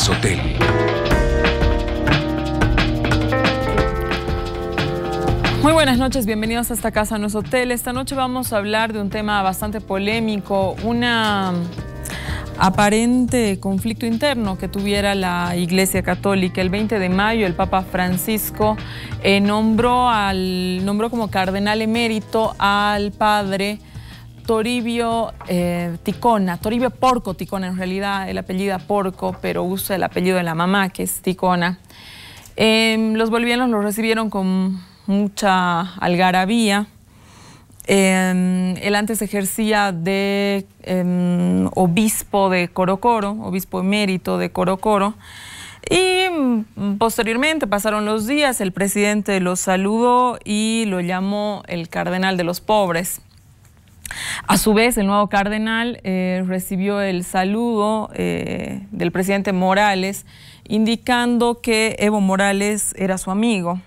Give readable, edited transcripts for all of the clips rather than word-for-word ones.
Nosotel. Muy buenas noches, bienvenidos a esta casa Nosotel. Esta noche vamos a hablar de un tema bastante polémico, una aparente conflicto interno que tuviera la Iglesia Católica. El 20 de mayo el Papa Francisco nombró como cardenal emérito al padre Toribio Ticona, Toribio Porco Ticona, en realidad el apellido Porco, pero usa el apellido de la mamá, que es Ticona. Los bolivianos lo recibieron con mucha algarabía. Él antes ejercía de obispo de Corocoro, obispo emérito de Corocoro, y posteriormente pasaron los días, el presidente lo saludó y lo llamó el cardenal de los pobres. A su vez, el nuevo cardenal recibió el saludo del presidente Morales, indicando que Evo Morales era su amigo.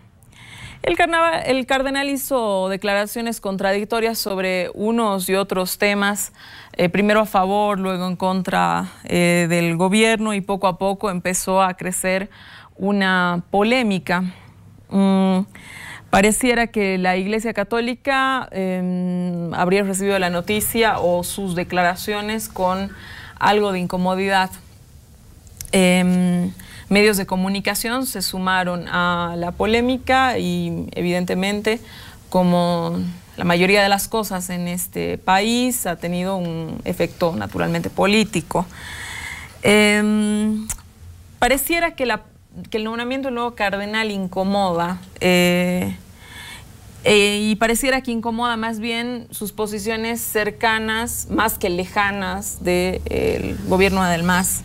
El cardenal hizo declaraciones contradictorias sobre unos y otros temas, primero a favor, luego en contra del gobierno, y poco a poco empezó a crecer una polémica. Pareciera que la Iglesia Católica habría recibido la noticia o sus declaraciones con algo de incomodidad. Medios de comunicación se sumaron a la polémica y evidentemente, como la mayoría de las cosas en este país, ha tenido un efecto naturalmente político. Pareciera que el nombramiento del nuevo cardenal incomoda y pareciera que incomoda más bien sus posiciones cercanas, más que lejanas, del gobierno del MAS.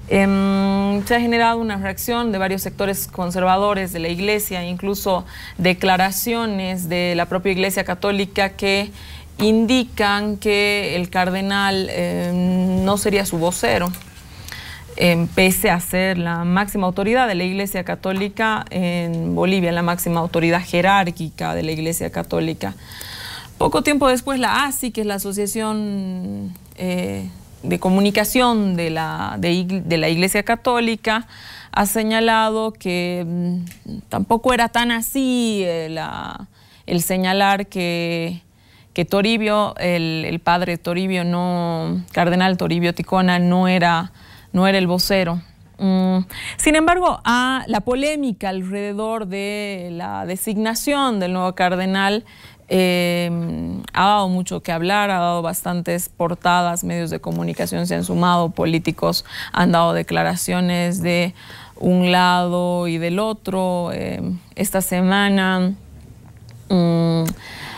Se ha generado una reacción de varios sectores conservadores de la Iglesia, incluso declaraciones de la propia Iglesia Católica que indican que el cardenal no sería su vocero, pese a ser la máxima autoridad de la Iglesia Católica en Bolivia, la máxima autoridad jerárquica de la Iglesia Católica. Poco tiempo después la ASI, que es la Asociación de Comunicación de la Iglesia Católica, ha señalado que tampoco era tan así el señalar que Toribio, el padre Toribio, cardenal Toribio Ticona, no era el vocero. Sin embargo, la polémica alrededor de la designación del nuevo cardenal ha dado mucho que hablar, ha dado bastantes portadas, medios de comunicación se han sumado, políticos han dado declaraciones de un lado y del otro. Esta semana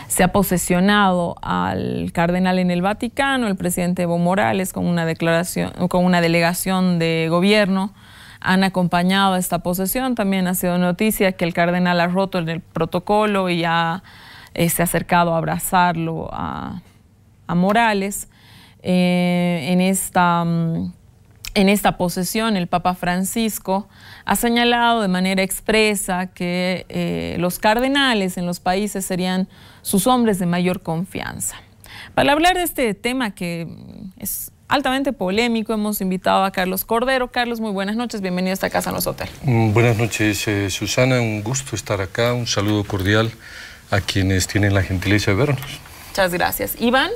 se ha posesionado al cardenal en el Vaticano, el presidente Evo Morales, con una delegación de gobierno. Han acompañado a esta posesión. También ha sido noticia que el cardenal ha roto el protocolo y se ha acercado a abrazarlo a Morales. En esta posesión, el Papa Francisco ha señalado de manera expresa que los cardenales en los países serían sus hombres de mayor confianza. Para hablar de este tema que es altamente polémico, hemos invitado a Carlos Cordero. Carlos, muy buenas noches, bienvenido a esta casa Nosotel. Buenas noches, Susana, un gusto estar acá, un saludo cordial a quienes tienen la gentileza de vernos. Muchas gracias. Iván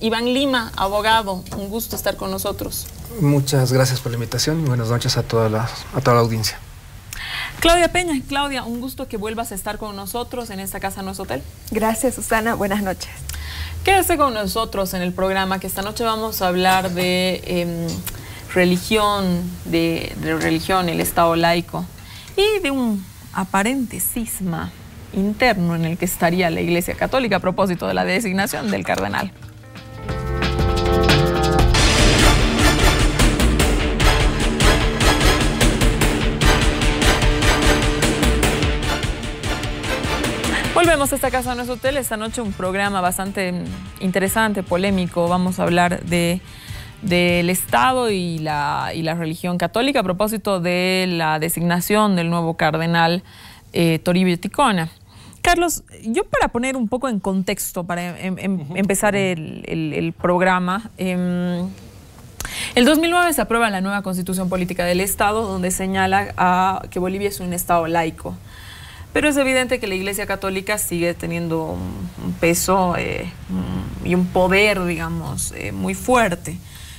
Lima, abogado, un gusto estar con nosotros. Muchas gracias por la invitación y buenas noches a toda la audiencia. Claudia Peña. Claudia, un gusto que vuelvas a estar con nosotros en esta casa Nosotel. Gracias, Susana, buenas noches. Quédese con nosotros en el programa, que esta noche vamos a hablar de religión, el Estado laico y de un aparente cisma interno en el que estaría la Iglesia Católica a propósito de la designación del cardenal. Volvemos a esta casa Nosotel. Esta noche un programa bastante interesante, polémico. Vamos a hablar del Estado y la religión católica a propósito de la designación del nuevo cardenal Toribio Ticona. Carlos, yo para poner un poco en contexto, para empezar el programa, El 2009 se aprueba la nueva Constitución Política del Estado, donde señala que Bolivia es un Estado laico. Pero es evidente que la Iglesia Católica sigue teniendo un peso y un poder, digamos, muy fuerte.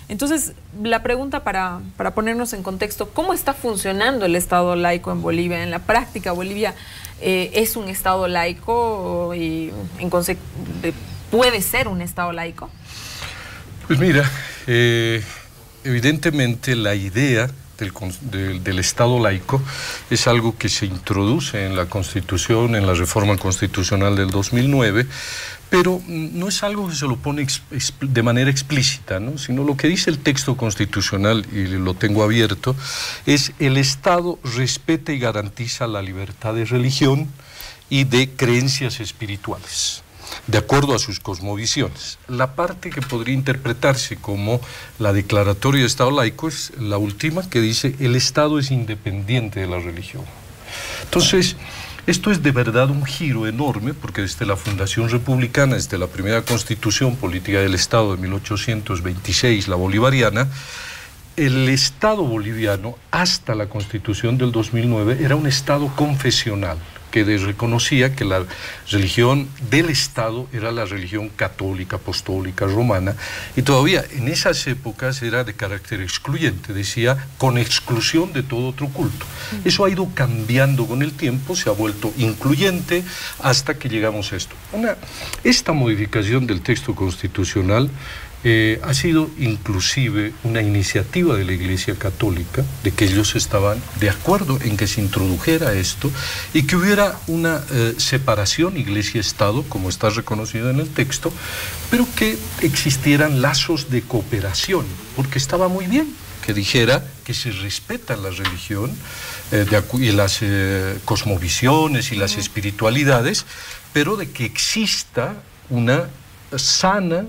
Entonces, la pregunta para ponernos en contexto, ¿cómo está funcionando el Estado laico en Bolivia? En la práctica, ¿Bolivia es un Estado laico y puede ser un Estado laico? Pues mira, evidentemente la idea del Estado laico es algo que se introduce en la Constitución, en la reforma constitucional del 2009, pero no es algo que se lo pone de manera explícita, ¿no? Sino lo que dice el texto constitucional, y lo tengo abierto, es: el Estado respeta y garantiza la libertad de religión y de creencias espirituales, de acuerdo a sus cosmovisiones. La parte que podría interpretarse como la declaratoria de Estado laico es la última, que dice: el Estado es independiente de la religión. Entonces, esto es de verdad un giro enorme, porque desde la fundación republicana, desde la primera Constitución Política del Estado de 1826, la bolivariana, el Estado boliviano, hasta la Constitución del 2009, era un Estado confesional, que reconocía que la religión del Estado era la religión católica, apostólica, romana, y todavía en esas épocas era de carácter excluyente, decía, con exclusión de todo otro culto. Eso ha ido cambiando con el tiempo, se ha vuelto incluyente, hasta que llegamos a esto. Esta modificación del texto constitucional ha sido inclusive una iniciativa de la Iglesia Católica, de que ellos estaban de acuerdo en que se introdujera esto y que hubiera una separación Iglesia-Estado, como está reconocido en el texto, pero que existieran lazos de cooperación, porque estaba muy bien que dijera que se respeta la religión y las cosmovisiones y las espiritualidades, pero de que exista una sana,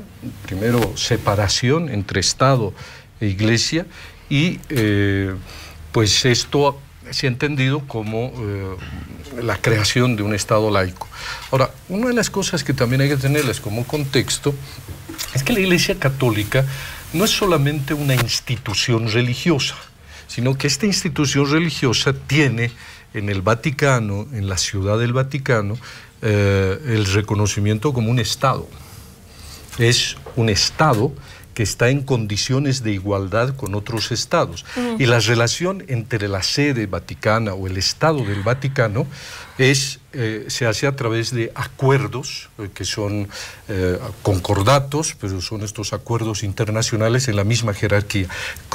primero, separación entre Estado e Iglesia, y pues esto se ha entendido como la creación de un Estado laico. Ahora, una de las cosas que también hay que tenerlas como contexto es que la Iglesia Católica no es solamente una institución religiosa, sino que esta institución religiosa tiene en el Vaticano, en la Ciudad del Vaticano, el reconocimiento como un Estado. Es un Estado que está en condiciones de igualdad con otros estados. Y la relación entre la sede vaticana o el Estado del Vaticano se hace a través de acuerdos, que son concordatos, pero son estos acuerdos internacionales en la misma jerarquía.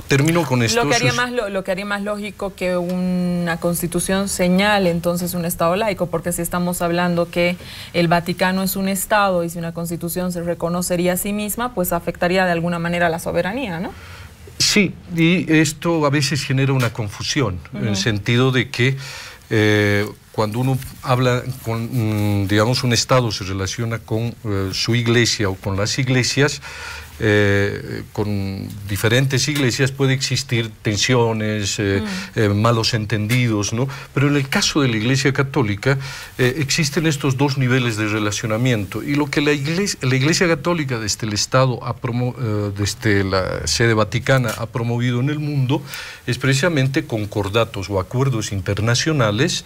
Termino con esto. Lo que haría más lógico que una constitución señale entonces un Estado laico, porque si estamos hablando que el Vaticano es un Estado y si una constitución se reconocería a sí misma, pues afectaría de alguna manera la soberanía, ¿no? Sí, y esto a veces genera una confusión, en el sentido de que cuando uno habla con, digamos, un Estado se relaciona con su iglesia o con las iglesias, con diferentes iglesias puede existir tensiones, malos entendidos, ¿no? Pero en el caso de la Iglesia Católica existen estos dos niveles de relacionamiento, y lo que la Iglesia Católica desde el Estado, desde la sede vaticana, ha promovido en el mundo es precisamente concordatos o acuerdos internacionales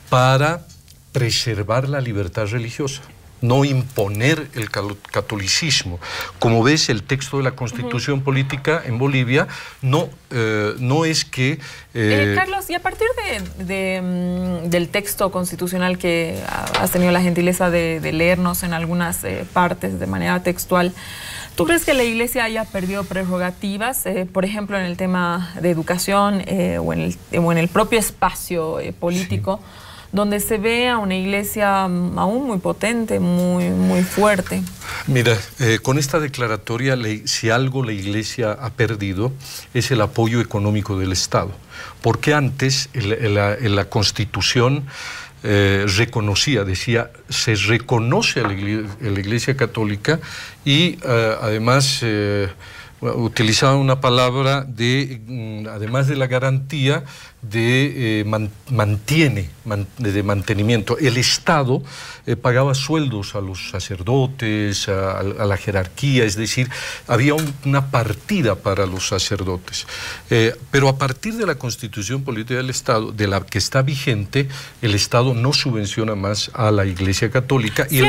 para preservar la libertad religiosa, no imponer el catolicismo. Como ves, el texto de la Constitución Política en Bolivia no es que... Carlos, y a partir del texto constitucional que has tenido la gentileza de leernos en algunas partes de manera textual, ¿tú crees que la Iglesia haya perdido prerrogativas, por ejemplo, en el tema de educación o en el propio espacio político? Sí, donde se ve a una iglesia aún muy potente, muy fuerte? Mira, con esta declaratoria, si algo la iglesia ha perdido, es el apoyo económico del Estado. Porque antes, en la Constitución reconocía, decía, se reconoce a la Iglesia Católica y además... utilizaban una palabra además de la garantía, de mantenimiento. El Estado pagaba sueldos a los sacerdotes, a la jerarquía, es decir, había una partida para los sacerdotes. Pero a partir de la Constitución Política del Estado, de la que está vigente, el Estado no subvenciona más a la Iglesia Católica. Sí,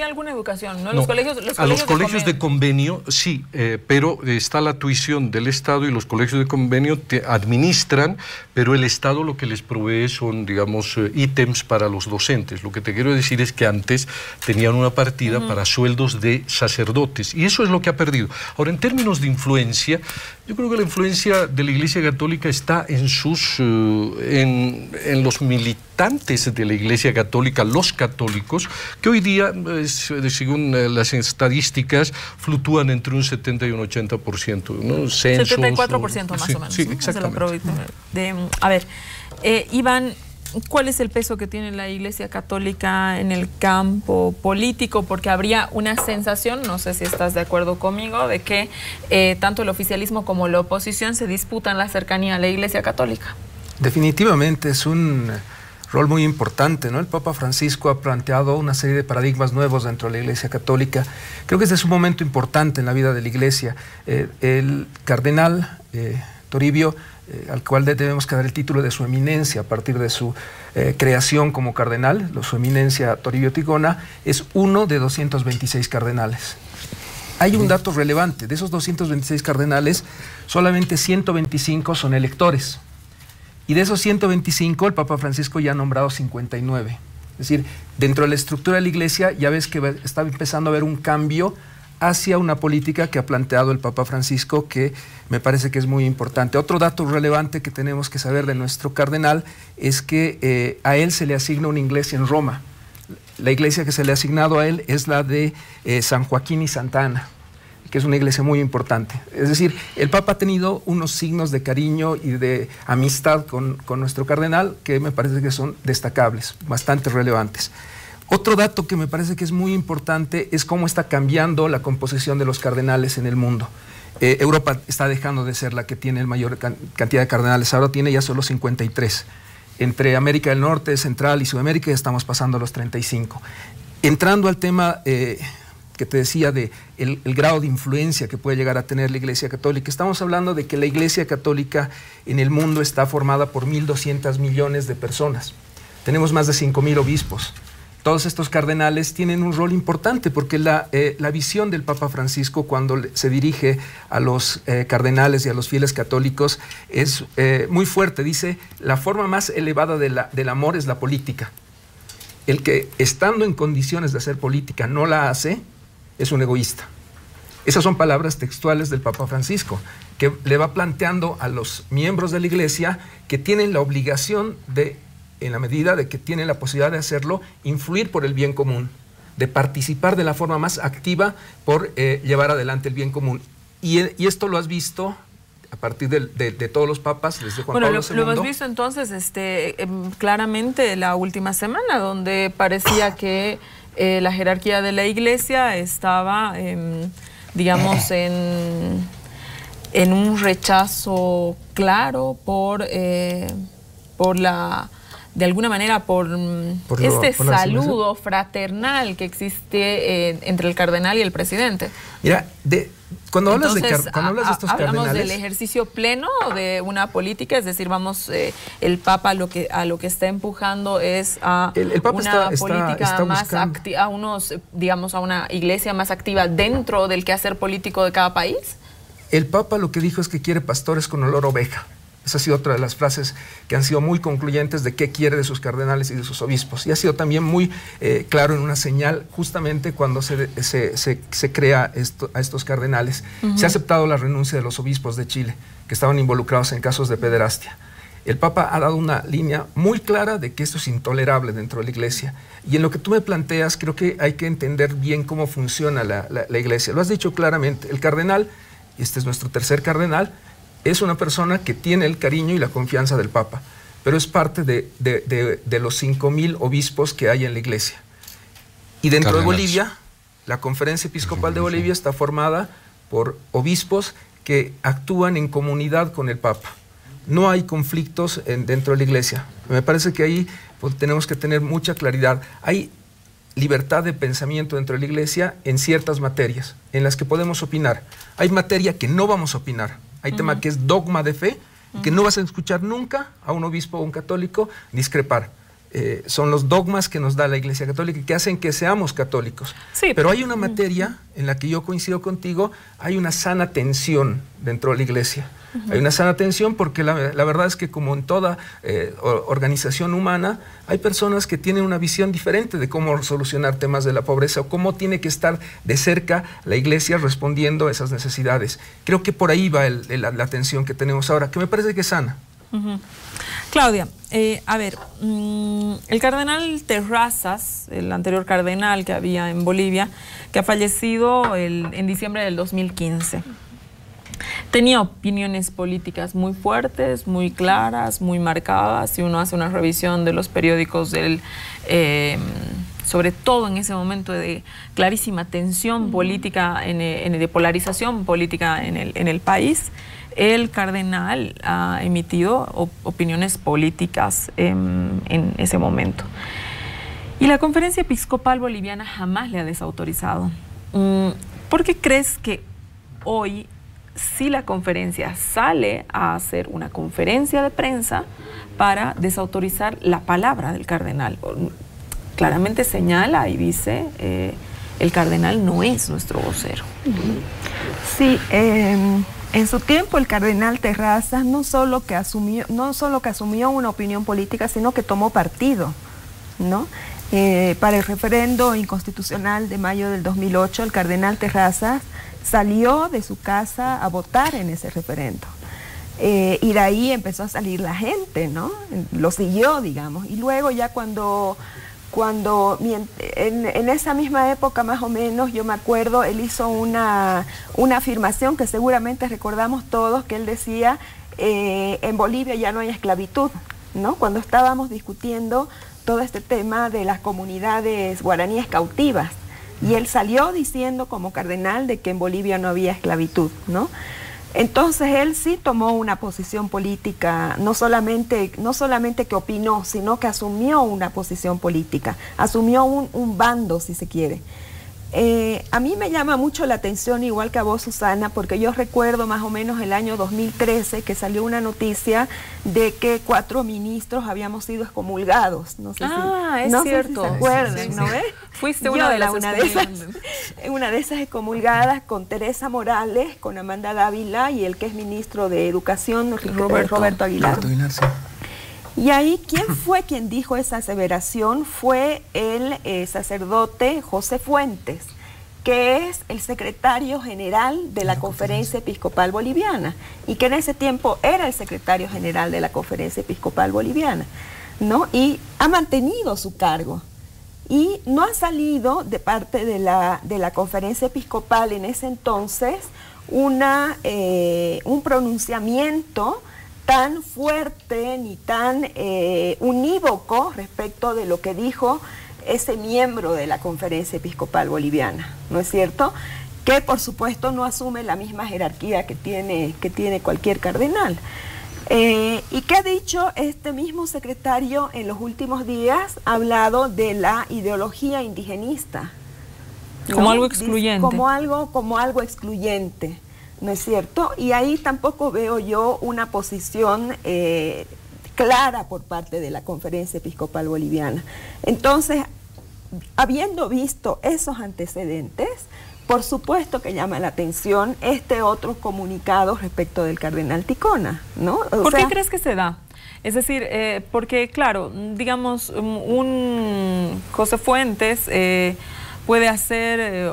alguna educación, ¿no? A los colegios de convenio, sí, pero está la tuición del Estado y los colegios de convenio administran, pero el Estado lo que les provee son, digamos, ítems para los docentes. Lo que te quiero decir es que antes tenían una partida para sueldos de sacerdotes, y eso es lo que ha perdido. Ahora, en términos de influencia, yo creo que la influencia de la Iglesia Católica está en los militantes de la Iglesia Católica, los católicos, que hoy día, según las estadísticas, fluctúan entre un 70 y un 80%, ¿no? Censos, 74% más o menos. Sí, exactamente. A ver, Iván, ¿cuál es el peso que tiene la Iglesia Católica en el campo político? Porque habría una sensación, no sé si estás de acuerdo conmigo, de que tanto el oficialismo como la oposición se disputan la cercanía a la Iglesia Católica. Definitivamente es un rol muy importante, ¿no? El Papa Francisco ha planteado una serie de paradigmas nuevos dentro de la Iglesia Católica. Creo que este es un momento importante en la vida de la Iglesia. El cardenal Toribio, al cual debemos dar el título de su eminencia a partir de su creación como cardenal, su eminencia Toribio Tigona, es uno de 226 cardenales. Hay un dato relevante: de esos 226 cardenales, solamente 125 son electores. Y de esos 125, el Papa Francisco ya ha nombrado 59. Es decir, dentro de la estructura de la Iglesia ya ves que está empezando a haber un cambio hacia una política que ha planteado el Papa Francisco, que me parece que es muy importante. Otro dato relevante que tenemos que saber de nuestro cardenal es que a él se le asigna una iglesia en Roma. La iglesia que se le ha asignado a él es la de San Joaquín y Santa Ana, que es una iglesia muy importante. Es decir, el Papa ha tenido unos signos de cariño y de amistad con nuestro cardenal que me parece que son destacables, bastante relevantes. Otro dato que me parece que es muy importante es cómo está cambiando la composición de los cardenales en el mundo. Europa está dejando de ser la que tiene el mayor cantidad de cardenales, ahora tiene ya solo 53. Entre América del Norte, Central y Sudamérica ya estamos pasando a los 35. Entrando al tema que te decía de el grado de influencia que puede llegar a tener la Iglesia Católica, estamos hablando de que la Iglesia Católica en el mundo está formada por 1.200 millones de personas. Tenemos más de 5.000 obispos. Todos estos cardenales tienen un rol importante porque la visión del Papa Francisco cuando se dirige a los cardenales y a los fieles católicos es muy fuerte. Dice, la forma más elevada del amor es la política. El que estando en condiciones de hacer política no la hace, es un egoísta. Esas son palabras textuales del Papa Francisco, que le va planteando a los miembros de la Iglesia que tienen la obligación de, en la medida de que tienen la posibilidad de hacerlo, influir por el bien común, de participar de la forma más activa por llevar adelante el bien común. Y esto lo has visto a partir de todos los papas, desde Juan Pablo II. Lo hemos visto entonces claramente la última semana, donde parecía que la jerarquía de la Iglesia estaba, digamos, en un rechazo claro por de alguna manera, por este saludo fraternal que existe entre el cardenal y el presidente. Mira, cuando hablas de estos hablamos cardenales, del ejercicio pleno de una política, es decir, el Papa a lo que está empujando es a una política más activa, a una iglesia más activa dentro del quehacer político de cada país. El Papa lo que dijo es que quiere pastores con olor a oveja. Esa ha sido otra de las frases que han sido muy concluyentes de qué quiere de sus cardenales y de sus obispos. Y ha sido también muy claro en una señal justamente cuando se crea a estos cardenales. Se ha aceptado la renuncia de los obispos de Chile, que estaban involucrados en casos de pederastia. El Papa ha dado una línea muy clara de que esto es intolerable dentro de la Iglesia. Y en lo que tú me planteas, creo que hay que entender bien cómo funciona la Iglesia. Lo has dicho claramente, el cardenal, y este es nuestro tercer cardenal, es una persona que tiene el cariño y la confianza del Papa, pero es parte de los 5.000 obispos que hay en la Iglesia. Y dentro de Bolivia, la Conferencia Episcopal de Bolivia está formada por obispos que actúan en comunidad con el Papa. no hay conflictos dentro de la iglesia. Me parece que ahí pues, tenemos que tener mucha claridad. Hay libertad de pensamiento dentro de la iglesia en ciertas materias en las que podemos opinar. Hay materia que no vamos a opinar. Hay tema que es dogma de fe y que no vas a escuchar nunca a un obispo o un católico discrepar. Son los dogmas que nos da la Iglesia Católica y que hacen que seamos católicos. Sí. Pero hay una materia en la que yo coincido contigo, hay una sana tensión dentro de la Iglesia. Hay una sana tensión porque la verdad es que como en toda organización humana, hay personas que tienen una visión diferente de cómo solucionar temas de la pobreza o cómo tiene que estar de cerca la Iglesia respondiendo a esas necesidades. Creo que por ahí va la tensión que tenemos ahora, que me parece que es sana. Claudia, a ver, el cardenal Terrazas, el anterior cardenal que había en Bolivia, que ha fallecido en diciembre del 2015, tenía opiniones políticas muy fuertes, muy claras, muy marcadas. Si uno hace una revisión de los periódicos sobre todo en ese momento de clarísima tensión política, de polarización política en el país, el cardenal ha emitido opiniones políticas en ese momento. Y la Conferencia Episcopal Boliviana jamás le ha desautorizado. ¿Por qué crees que hoy, si la conferencia sale a hacer una conferencia de prensa para desautorizar la palabra del cardenal? Claramente señala y dice, el cardenal no es nuestro vocero. Sí, en su tiempo el cardenal Terrazas no solo que asumió una opinión política, sino que tomó partido, ¿no? Para el referendo inconstitucional de mayo del 2008, el cardenal Terrazas salió de su casa a votar en ese referendo. Y de ahí empezó a salir la gente, ¿no? Lo siguió, digamos. Y luego ya en esa misma época más o menos, yo me acuerdo, él hizo una afirmación que seguramente recordamos todos, que él decía, en Bolivia ya no hay esclavitud, ¿no? Cuando estábamos discutiendo todo este tema de las comunidades guaraníes cautivas, y él salió diciendo como cardenal de que en Bolivia no había esclavitud, ¿no? Entonces él sí tomó una posición política, no solamente que opinó, sino que asumió una posición política, asumió un bando, si se quiere. A mí me llama mucho la atención, igual que a vos, Susana, porque yo recuerdo más o menos el año 2013 que salió una noticia de que 4 ministros habíamos sido excomulgados. No sé es cierto. Si se acuerdan, sí, ¿no ves? Fuiste una de esas excomulgadas, con Teresa Morales, con Amanda Dávila y el que es ministro de Educación, Roberto Aguilar. Roberto Aguilar, sí. Y ahí, ¿quién fue quien dijo esa aseveración? Fue el sacerdote José Fuentes, que es el secretario general de la Conferencia Episcopal Boliviana, y que en ese tiempo era el secretario general de la Conferencia Episcopal Boliviana, ¿no? Y ha mantenido su cargo. Y no ha salido de parte de la Conferencia Episcopal en ese entonces un pronunciamiento tan fuerte ni tan unívoco respecto de lo que dijo ese miembro de la Conferencia Episcopal Boliviana, ¿no es cierto? Que por supuesto no asume la misma jerarquía que tiene cualquier cardenal. ¿Y qué ha dicho este mismo secretario en los últimos días? Ha hablado de la ideología indigenista, ¿no? Como algo excluyente. Como algo excluyente, ¿no es cierto? Y ahí tampoco veo yo una posición clara por parte de la Conferencia Episcopal Boliviana. Entonces, habiendo visto esos antecedentes, por supuesto que llama la atención este otro comunicado respecto del cardenal Ticona, ¿no? ¿Por qué crees que se da? Es decir, porque claro, digamos, un José Fuentes puede hacer,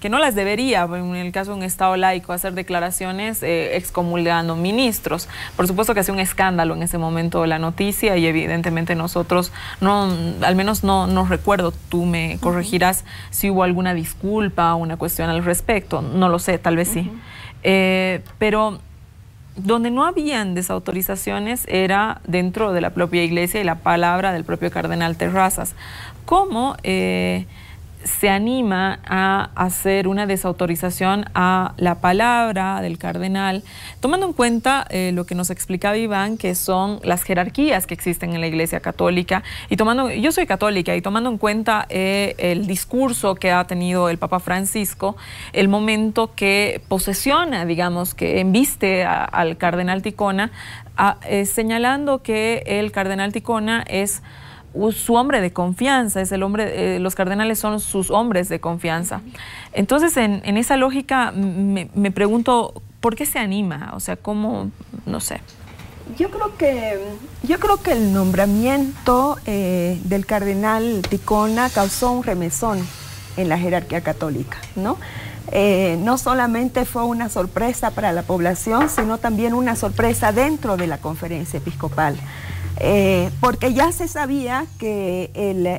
que no las debería, en el caso de un Estado laico, hacer declaraciones excomulgando ministros. Por supuesto que hace un escándalo en ese momento la noticia y evidentemente nosotros, al menos no recuerdo, tú me corregirás si hubo alguna disculpa o una cuestión al respecto, no lo sé, tal vez sí. Pero donde no habían desautorizaciones era dentro de la propia iglesia y la palabra del propio cardenal Terrazas. ¿Cómo se anima a hacer una desautorización a la palabra del cardenal, tomando en cuenta lo que nos explicaba Iván, que son las jerarquías que existen en la Iglesia Católica, y yo soy católica, y tomando en cuenta el discurso que ha tenido el Papa Francisco, el momento que posesiona, digamos, que embiste al cardenal Ticona, señalando que el cardenal Ticona es su hombre de confianza, es el hombre, los cardenales son sus hombres de confianza. Entonces, en esa lógica, me pregunto, ¿por qué se anima? O sea, ¿cómo? No sé. Yo creo que el nombramiento del cardenal Ticona causó un remesón en la jerarquía católica, ¿no? No solamente fue una sorpresa para la población, sino también una sorpresa dentro de la conferencia episcopal. Porque ya se sabía que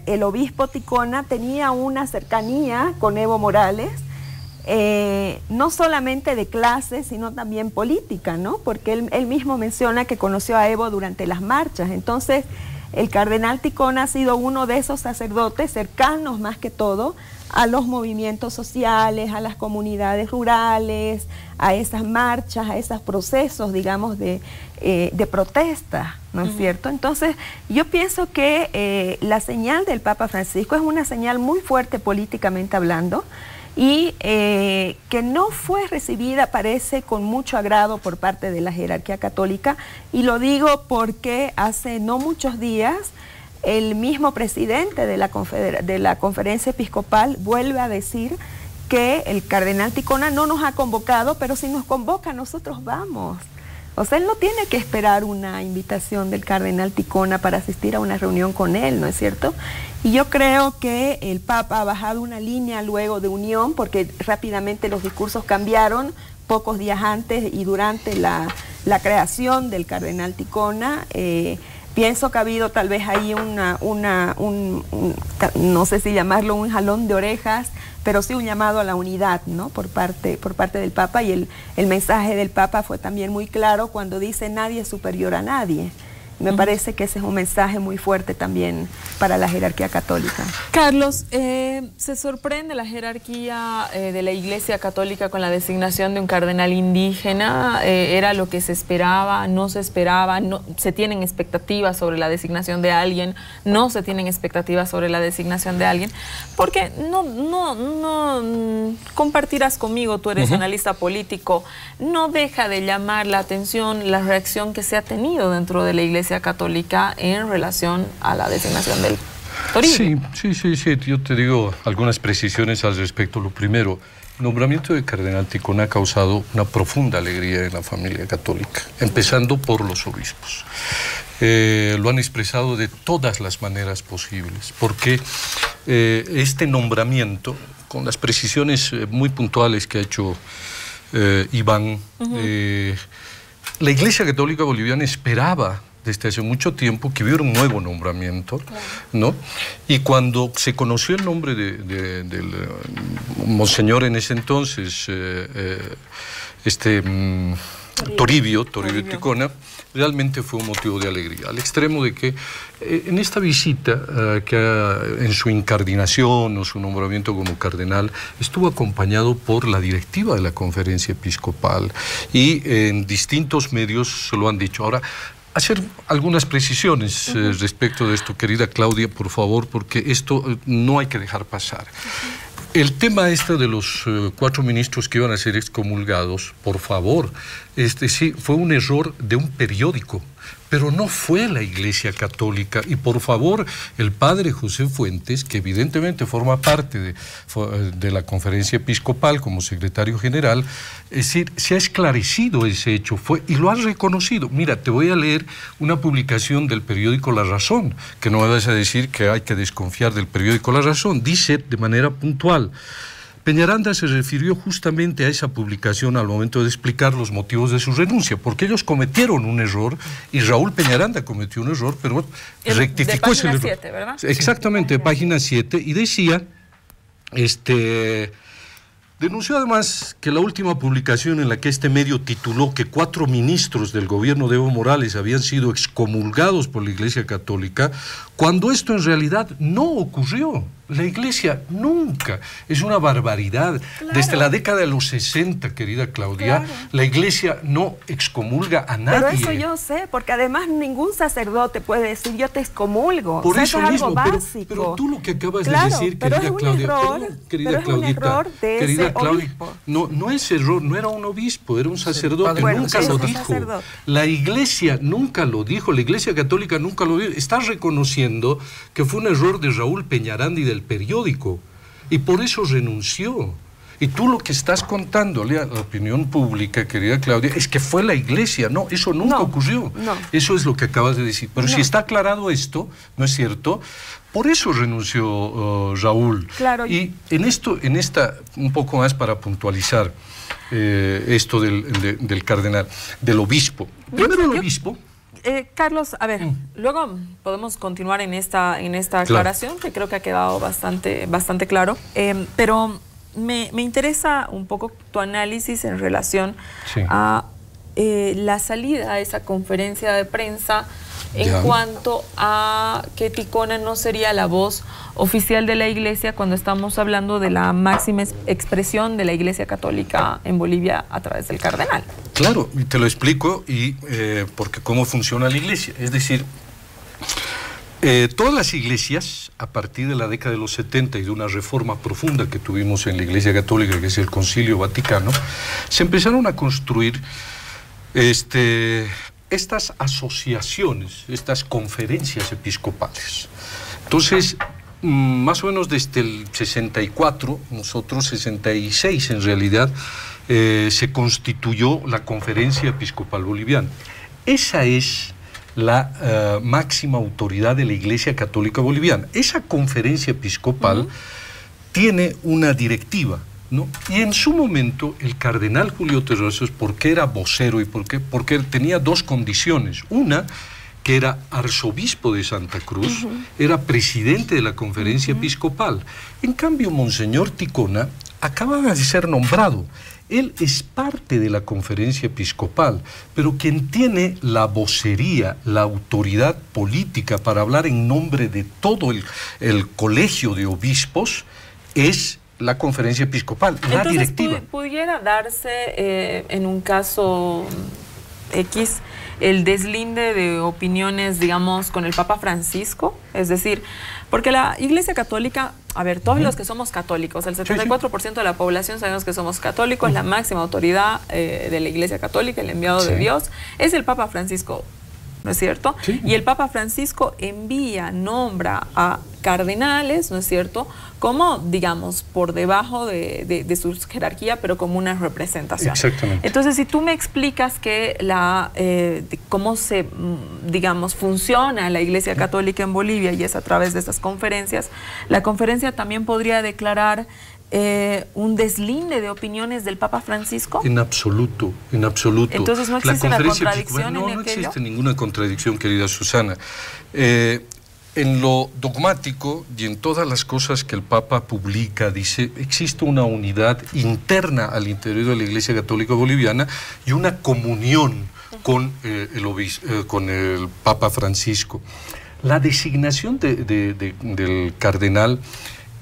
el obispo Ticona tenía una cercanía con Evo Morales, no solamente de clase, sino también política, ¿no? Porque él mismo menciona que conoció a Evo durante las marchas. Entonces, el cardenal Ticona ha sido uno de esos sacerdotes cercanos, más que todo, a los movimientos sociales, a las comunidades rurales, a esas marchas, a esos procesos, digamos, de protesta, ¿no es cierto? Entonces, yo pienso que la señal del Papa Francisco es una señal muy fuerte políticamente hablando, y que no fue recibida, parece, con mucho agrado por parte de la jerarquía católica, y lo digo porque hace no muchos días el mismo presidente de la conferencia episcopal vuelve a decir que el cardenal Ticona no nos ha convocado, pero si nos convoca nosotros vamos. O sea, él no tiene que esperar una invitación del cardenal Ticona para asistir a una reunión con él, ¿no es cierto? Y yo creo que el Papa ha bajado una línea luego de unión, porque rápidamente los discursos cambiaron pocos días antes y durante la creación del cardenal Ticona. Pienso que ha habido tal vez ahí no sé si llamarlo un jalón de orejas, pero sí un llamado a la unidad, ¿no? por parte del Papa, y el mensaje del Papa fue también muy claro cuando dice nadie es superior a nadie. Me parece que ese es un mensaje muy fuerte también para la jerarquía católica. Carlos, ¿se sorprende la jerarquía de la Iglesia Católica con la designación de un cardenal indígena? ¿Era lo que se esperaba? ¿No se esperaba? No, ¿se tienen expectativas sobre la designación de alguien? ¿No se tienen expectativas sobre la designación de alguien? Porque no compartirás conmigo, tú eres analista político, no deja de llamar la atención la reacción que se ha tenido dentro de la Iglesia Católica en relación a la designación del Toribio. Sí, yo te digo algunas precisiones al respecto. Lo primero, el nombramiento de cardenal Ticona ha causado una profunda alegría en la familia católica, empezando por los obispos. Lo han expresado de todas las maneras posibles, porque este nombramiento, con las precisiones muy puntuales que ha hecho Iván, la Iglesia Católica Boliviana esperaba desde hace mucho tiempo que hubiera un nuevo nombramiento, ¿no? Y cuando se conoció el nombre del monseñor en ese entonces, Toribio Ticona, realmente fue un motivo de alegría, al extremo de que en esta visita, en su incardinación o su nombramiento como cardenal, estuvo acompañado por la directiva de la conferencia episcopal, y en distintos medios se lo han dicho. Ahora, hacer algunas precisiones respecto de esto, querida Claudia, por favor, porque esto no hay que dejar pasar. El tema de los 4 ministros que iban a ser excomulgados, por favor, sí, fue un error de un periódico, pero no fue la Iglesia Católica. Y por favor, el padre José Fuentes, que evidentemente forma parte de la conferencia episcopal como secretario general, es decir, se ha esclarecido ese hecho y lo ha reconocido. Mira, te voy a leer una publicación del periódico La Razón, que no me vas a decir que hay que desconfiar del periódico La Razón. Dice de manera puntual: Peñaranda se refirió justamente a esa publicación al momento de explicar los motivos de su renuncia, porque ellos cometieron un error, y Raúl Peñaranda cometió un error, pero rectificó ese error. De página 7, ¿verdad? Exactamente, de página 7, y decía, denunció además que la última publicación en la que este medio tituló que 4 ministros del gobierno de Evo Morales habían sido excluidos excomulgados por la Iglesia Católica, cuando esto en realidad no ocurrió. La Iglesia nunca, es una barbaridad. Claro. Desde la década de los 60, querida Claudia, Claro. la Iglesia no excomulga a nadie. Pero eso yo sé, porque además ningún sacerdote puede decir yo te excomulgo. Por O sea, eso es mismo, algo básico. pero tú lo que acabas Claro, de decir, pero querida es un Claudia, error, perdón, querida pero es un Claudita, error de querida ese Claudia, obispo. no es error, no era un obispo, era un sacerdote, Bueno, nunca es lo un dijo. sacerdote. La Iglesia nunca lo dijo, la Iglesia Católica nunca lo dijo. Está reconociendo que fue un error de Raúl Peñarandi del periódico y por eso renunció. Y tú lo que estás contándole a la opinión pública, querida Claudia, es que fue la Iglesia. No, eso nunca No, ocurrió. no. Eso es lo que acabas de decir. Pero si No. está aclarado esto, ¿no es cierto? Por eso renunció Raúl. Claro. Y en esta, un poco más para puntualizar esto del cardenal, del obispo. Primero el obispo. Carlos, a ver, luego podemos continuar en esta aclaración, que creo que ha quedado bastante claro, pero me interesa un poco tu análisis en relación Sí. a la salida a esa conferencia de prensa en Ya. cuanto a que Ticona no sería la voz oficial de la Iglesia cuando estamos hablando de la máxima expresión de la Iglesia Católica en Bolivia a través del cardenal. Claro, y te lo explico, porque cómo funciona la Iglesia. Es decir, todas las iglesias, a partir de la década de los 70 y de una reforma profunda que tuvimos en la Iglesia Católica, que es el Concilio Vaticano, se empezaron a construir estas asociaciones, estas conferencias episcopales. Entonces, más o menos desde el 64, nosotros 66 en realidad, se constituyó la Conferencia Episcopal Boliviana. Esa es la máxima autoridad de la Iglesia Católica Boliviana. Esa conferencia episcopal tiene una directiva, ¿no? Y en su momento el cardenal Julio Terrazas, porque era vocero y porque tenía dos condiciones. Una, que era arzobispo de Santa Cruz, era presidente de la conferencia episcopal. En cambio, Monseñor Ticona acaba de ser nombrado. Él es parte de la conferencia episcopal, pero quien tiene la vocería, la autoridad política para hablar en nombre de todo el colegio de obispos es la conferencia episcopal, la Entonces, directiva. ¿pudiera darse en un caso X el deslinde de opiniones, digamos, con el Papa Francisco? Es decir, porque la Iglesia Católica, a ver, todos los que somos católicos, el 74% de la población sabemos que somos católicos, la máxima autoridad de la Iglesia Católica, el enviado de Dios, es el Papa Francisco, ¿no es cierto? Sí. Y el Papa Francisco nombra a cardenales, ¿no es cierto?, como, digamos, por debajo de su jerarquía, pero como una representación. Exactamente. Entonces, si tú me explicas que cómo se, digamos, funciona la Iglesia Católica en Bolivia y es a través de estas conferencias, la conferencia también podría declarar un deslinde de opiniones del Papa Francisco. En absoluto, en absoluto. Entonces no existe una conferencia contradicción episcopal, en no aquello. existe ninguna contradicción, querida Susana. En lo dogmático y en todas las cosas que el Papa publica, dice, existe una unidad interna al interior de la Iglesia Católica Boliviana y una comunión con el Papa Francisco. La designación del cardenal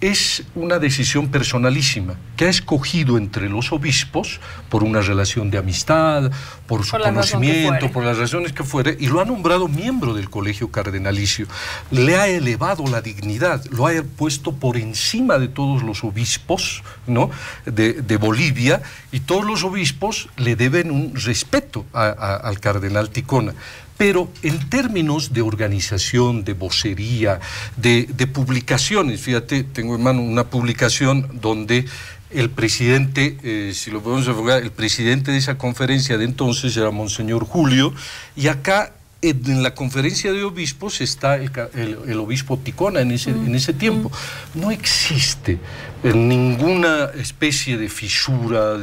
es una decisión personalísima que ha escogido entre los obispos por una relación de amistad, por su conocimiento, por las razones que fuere, y lo ha nombrado miembro del colegio cardenalicio. Le ha elevado la dignidad, lo ha puesto por encima de todos los obispos, ¿no?, de Bolivia, y todos los obispos le deben un respeto al cardenal Ticona. Pero en términos de organización, de vocería, de publicaciones, fíjate, tengo en mano una publicación donde el presidente, si lo podemos enfocar, el presidente de esa conferencia de entonces era Monseñor Julio, y acá en la conferencia de obispos está el obispo Ticona en ese tiempo. No existe ninguna especie de fisura,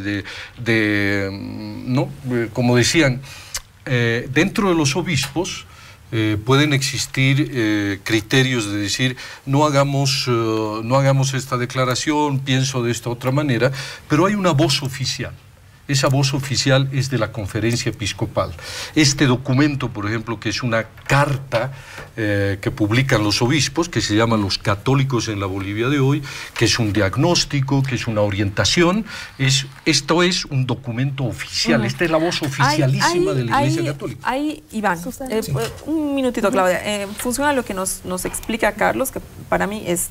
¿no? Como decían, dentro de los obispos pueden existir criterios de decir no hagamos esta declaración, pienso de esta otra manera, pero hay una voz oficial. esa voz oficial es de la Conferencia Episcopal. Este documento, por ejemplo, que es una carta que publican los obispos, que se llama Los Católicos en la Bolivia de hoy, que es un diagnóstico, que es una orientación, esto es un documento oficial, esta es la voz oficialísima de la Iglesia Católica. Ahí, Iván, un minutito, Claudia. Funciona lo que nos explica Carlos, que para mí es...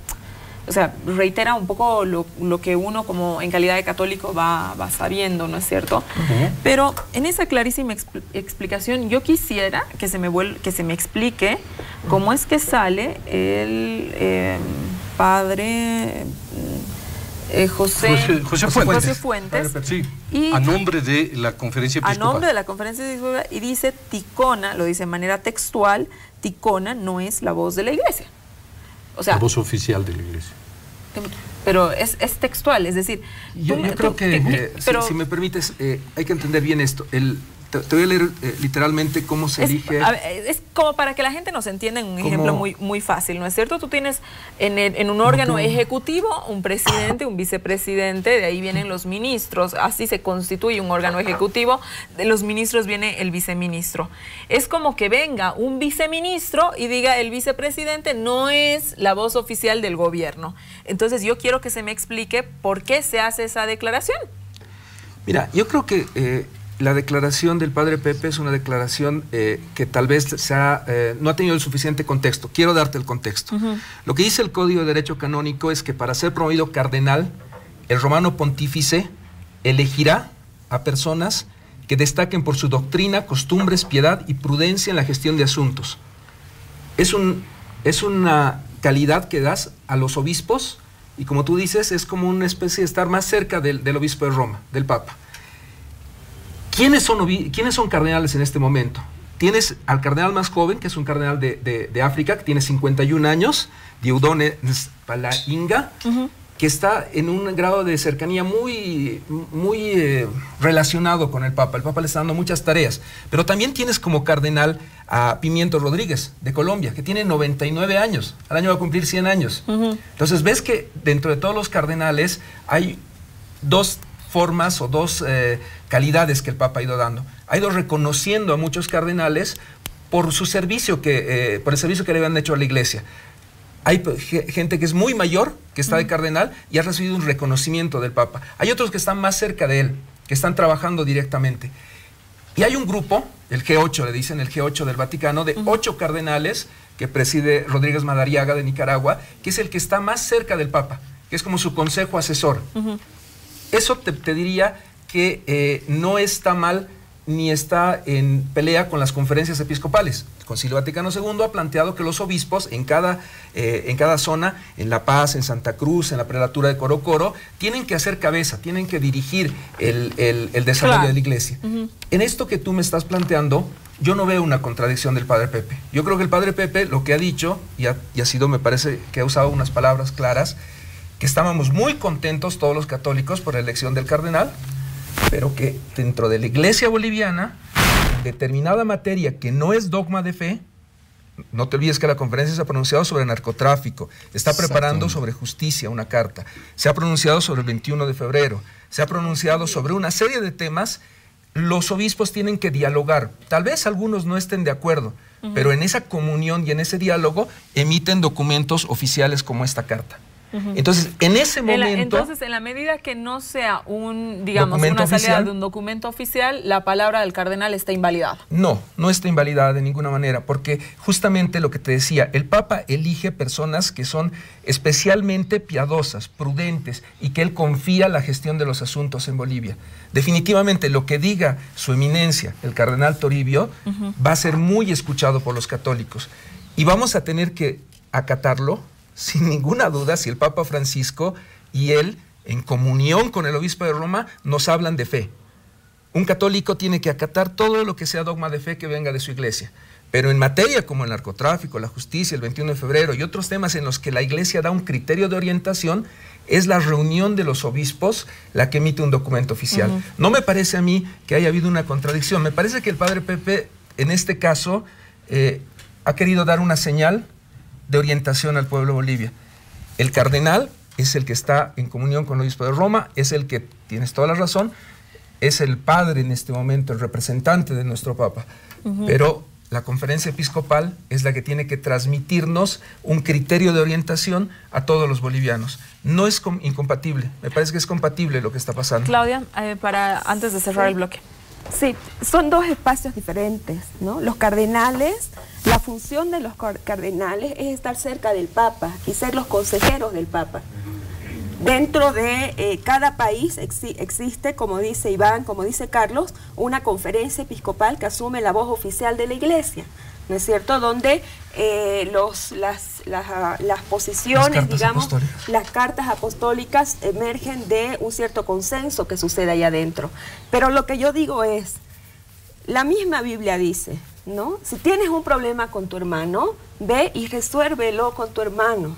O sea, reitera un poco lo que uno como en calidad de católico va sabiendo, ¿no es cierto? Pero en esa clarísima explicación yo quisiera que se me explique cómo es que sale el padre José Fuentes. Sí, y a nombre de la Conferencia Episcopal. A nombre de la Conferencia Episcopal, y dice Ticona, lo dice de manera textual, Ticona no es la voz de la Iglesia. O sea, la voz oficial de la Iglesia. Pero es textual, es decir... Yo creo que si me permites, hay que entender bien esto. Te voy a leer literalmente cómo se elige... Es como para que la gente nos entienda en un ejemplo muy fácil, ¿no es cierto? Tú tienes en un órgano ejecutivo un presidente, un vicepresidente, de ahí vienen los ministros, así se constituye un órgano ejecutivo, de los ministros viene el viceministro. Es como que venga un viceministro y diga el vicepresidente no es la voz oficial del gobierno. Entonces yo quiero que se me explique por qué se hace esa declaración. Mira, yo creo que... la declaración del padre Pepe es una declaración que tal vez no ha tenido el suficiente contexto. Quiero darte el contexto. Lo que dice el Código de Derecho Canónico es que para ser promovido cardenal, el romano pontífice elegirá a personas que destaquen por su doctrina, costumbres, piedad y prudencia en la gestión de asuntos. Es una calidad que das a los obispos y, como tú dices, es como una especie de estar más cerca del obispo de Roma, del Papa. ¿Quiénes son cardenales en este momento? Tienes al cardenal más joven, que es un cardenal de África, que tiene 51 años, Dieudonne Spalainga, que está en un grado de cercanía muy relacionado con el Papa. El Papa le está dando muchas tareas. Pero también tienes como cardenal a Pimiento Rodríguez, de Colombia, que tiene 99 años. Al año va a cumplir 100 años. Entonces ves que dentro de todos los cardenales hay dos formas o dos calidades que el Papa ha ido dando. Ha ido reconociendo a muchos cardenales por su servicio, por el servicio que le habían hecho a la Iglesia. Hay gente que es muy mayor, que está de cardenal, y ha recibido un reconocimiento del Papa. Hay otros que están más cerca de él, que están trabajando directamente. Y hay un grupo, el G8, le dicen, el G8 del Vaticano, de 8 cardenales, que preside Rodríguez Madariaga de Nicaragua, que es el que está más cerca del Papa, que es como su consejo asesor. Eso te diría que no está mal ni está en pelea con las conferencias episcopales. El Concilio Vaticano II ha planteado que los obispos en cada zona, en La Paz, en Santa Cruz, en la prelatura de Corocoro, tienen que hacer cabeza, tienen que dirigir el desarrollo de la Iglesia. En esto que tú me estás planteando, yo no veo una contradicción del padre Pepe. Yo creo que el padre Pepe lo que ha dicho, y ha sido, me parece que ha usado unas palabras claras, que estábamos muy contentos todos los católicos por la elección del cardenal, pero que dentro de la Iglesia boliviana, determinada materia que no es dogma de fe, no te olvides que la conferencia se ha pronunciado sobre narcotráfico, está preparando sobre justicia una carta, se ha pronunciado sobre el 21 de febrero, se ha pronunciado sobre una serie de temas. Los obispos tienen que dialogar, tal vez algunos no estén de acuerdo, pero en esa comunión y en ese diálogo emiten documentos oficiales como esta carta. Entonces, en ese momento... Entonces, en la medida que no sea digamos, una salida de un documento oficial, la palabra del cardenal está invalidada. No, no está invalidada de ninguna manera, porque justamente lo que te decía, el Papa elige personas que son especialmente piadosas, prudentes, y que él confía la gestión de los asuntos en Bolivia. Definitivamente, lo que diga su eminencia, el cardenal Toribio, va a ser muy escuchado por los católicos. Y vamos a tener que acatarlo, sin ninguna duda, si el Papa Francisco y él, en comunión con el obispo de Roma, nos hablan de fe. Un católico tiene que acatar todo lo que sea dogma de fe que venga de su iglesia. Pero en materia como el narcotráfico, la justicia, el 21 de febrero y otros temas en los que la iglesia da un criterio de orientación, es la reunión de los obispos la que emite un documento oficial. No me parece a mí que haya habido una contradicción. Me parece que el padre Pepe, en este caso, ha querido dar una señal de orientación al pueblo de Bolivia. El cardenal es el que está en comunión con el obispo de Roma, es el que, tienes toda la razón, es el padre en este momento, el representante de nuestro Papa, pero la conferencia episcopal es la que tiene que transmitirnos un criterio de orientación a todos los bolivianos. No es incompatible, me parece que es compatible lo que está pasando. Claudia, antes de cerrar el bloque. Sí, son dos espacios diferentes, ¿no? Los cardenales, la función de los cardenales es estar cerca del Papa y ser los consejeros del Papa. Dentro de cada país existe, como dice Iván, como dice Carlos, una conferencia episcopal que asume la voz oficial de la Iglesia, ¿no es cierto? Donde las posiciones, digamos, las cartas apostólicas emergen de un cierto consenso que sucede allá adentro. Pero lo que yo digo es, la misma Biblia dice, ¿no? Si tienes un problema con tu hermano, ve y resuélvelo con tu hermano.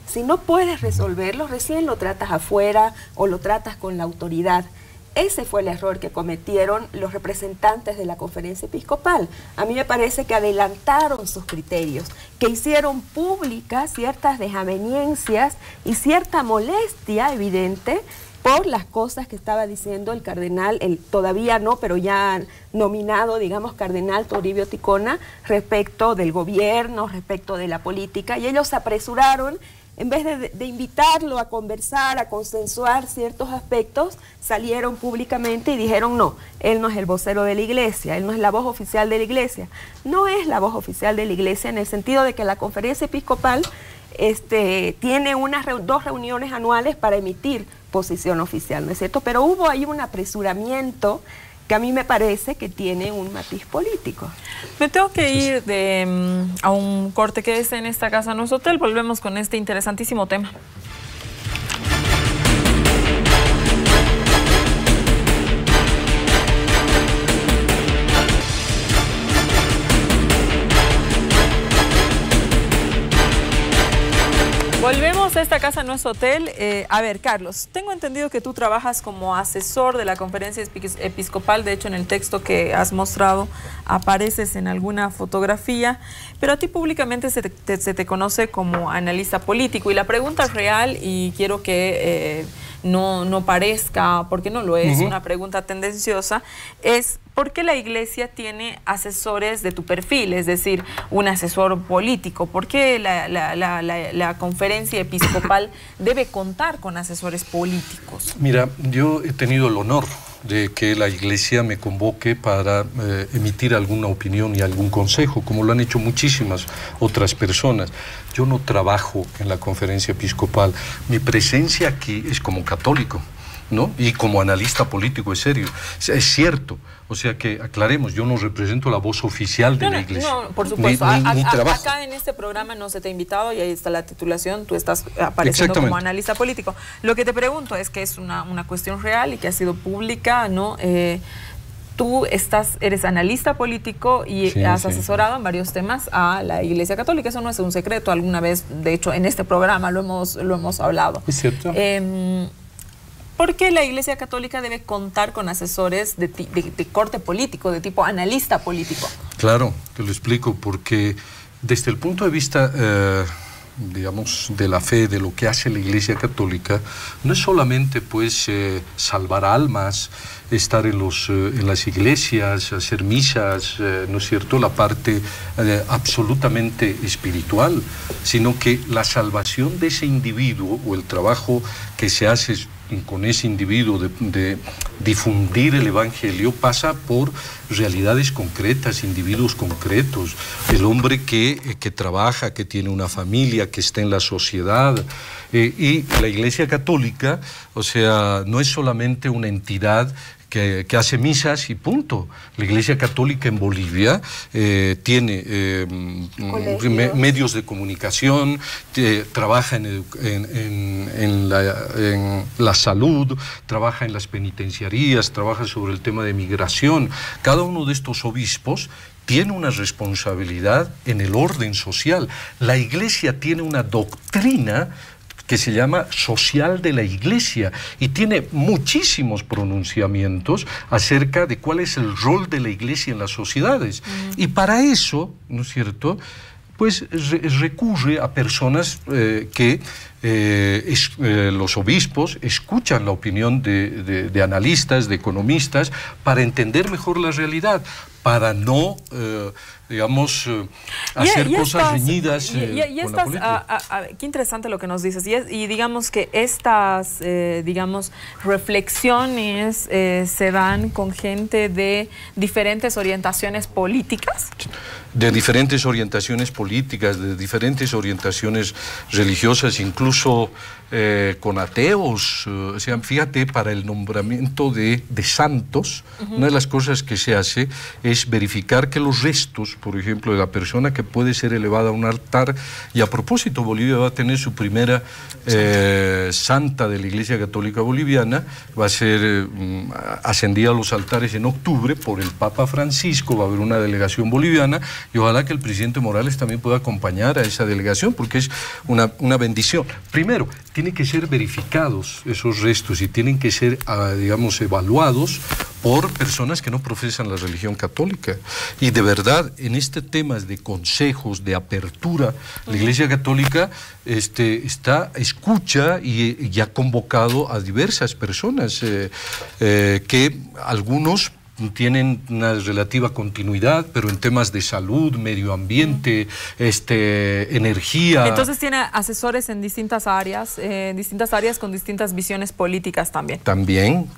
Si no puedes resolverlo, recién lo tratas afuera o lo tratas con la autoridad. Ese fue el error que cometieron los representantes de la conferencia episcopal. A mí me parece que adelantaron sus criterios, que hicieron públicas ciertas desavenencias y cierta molestia evidente por las cosas que estaba diciendo el cardenal, todavía no, pero ya nominado, digamos, cardenal Toribio Ticona, respecto del gobierno, respecto de la política, y ellos se apresuraron. En vez de invitarlo a conversar, a consensuar ciertos aspectos, salieron públicamente y dijeron no, él no es el vocero de la Iglesia, él no es la voz oficial de la Iglesia. No es la voz oficial de la Iglesia en el sentido de que la conferencia episcopal tiene dos reuniones anuales para emitir posición oficial, ¿no es cierto? Pero hubo ahí un apresuramiento que a mí me parece que tiene un matiz político. Me tengo que ir a un corte. Quédese en esta casa, no es hotel. Volvemos con este interesantísimo tema. Volvemos a esta casa, no es hotel. A ver, Carlos, tengo entendido que tú trabajas como asesor de la conferencia episcopal. De hecho, en el texto que has mostrado apareces en alguna fotografía, pero a ti públicamente se te conoce como analista político. Y la pregunta real, y quiero que no parezca, porque no lo es, una pregunta tendenciosa, es ¿por qué la Iglesia tiene asesores de tu perfil? Es decir, un asesor político. ¿Por qué la conferencia episcopal debe contar con asesores políticos? Mira, yo he tenido el honor de que la Iglesia me convoque para emitir alguna opinión y algún consejo, como lo han hecho muchísimas otras personas. Yo no trabajo en la conferencia episcopal. Mi presencia aquí es como católico, ¿no? Y como analista político, es serio. Es cierto. O sea que aclaremos, yo no represento la voz oficial de la Iglesia. No, por supuesto. Ni trabajo. Acá en este programa no se te ha invitado y ahí está la titulación, tú estás apareciendo como analista político. Lo que te pregunto es que es una cuestión real y que ha sido pública, ¿no? Tú eres analista político y has asesorado en varios temas a la Iglesia Católica. Eso no es un secreto. Alguna vez, de hecho, en este programa lo hemos hablado. Es cierto. ¿Por qué la Iglesia Católica debe contar con asesores de corte político, de tipo analista político? Claro, te lo explico, porque desde el punto de vista, digamos, de la fe, de lo que hace la Iglesia Católica, no es solamente, pues, salvar almas, estar en las iglesias, hacer misas, ¿no es cierto?, la parte absolutamente espiritual, sino que la salvación de ese individuo o el trabajo que se hace con ese individuo de difundir el Evangelio pasa por realidades concretas, individuos concretos, el hombre que trabaja, que tiene una familia, que está en la sociedad. Y la Iglesia Católica, o sea, no es solamente una entidad que hace misas y punto. La Iglesia Católica en Bolivia tiene medios de comunicación, trabaja en la salud, trabaja en las penitenciarías, trabaja sobre el tema de migración. Cada uno de estos obispos tiene una responsabilidad en el orden social. La Iglesia tiene una doctrina que se llama social de la Iglesia y tiene muchísimos pronunciamientos acerca de cuál es el rol de la Iglesia en las sociedades. Y para eso, ¿no es cierto?, pues recurre a personas que los obispos escuchan la opinión de analistas, de economistas, para entender mejor la realidad, para no, digamos, hacer cosas reñidas con la política. Qué interesante lo que nos dices. Y digamos que estas, digamos, reflexiones se dan con gente de diferentes orientaciones políticas. De diferentes orientaciones políticas, de diferentes orientaciones religiosas, incluso con ateos. O sea, fíjate, para el nombramiento de santos, una de las cosas que se hace es verificar que los restos, por ejemplo, de la persona que puede ser elevada a un altar, y a propósito, Bolivia va a tener su primera santa de la Iglesia Católica Boliviana, va a ser ascendida a los altares en octubre por el Papa Francisco, va a haber una delegación boliviana, y ojalá que el presidente Morales también pueda acompañar a esa delegación, porque es una bendición. Primero, tienen que ser verificados esos restos y tienen que ser, digamos, evaluados por personas que no profesan la religión católica. Y de verdad, en este tema de consejos, de apertura, la Iglesia Católica escucha y ha convocado a diversas personas que algunos tienen una relativa continuidad, pero en temas de salud, medio ambiente, energía. Entonces tiene asesores en distintas áreas con distintas visiones políticas también. También,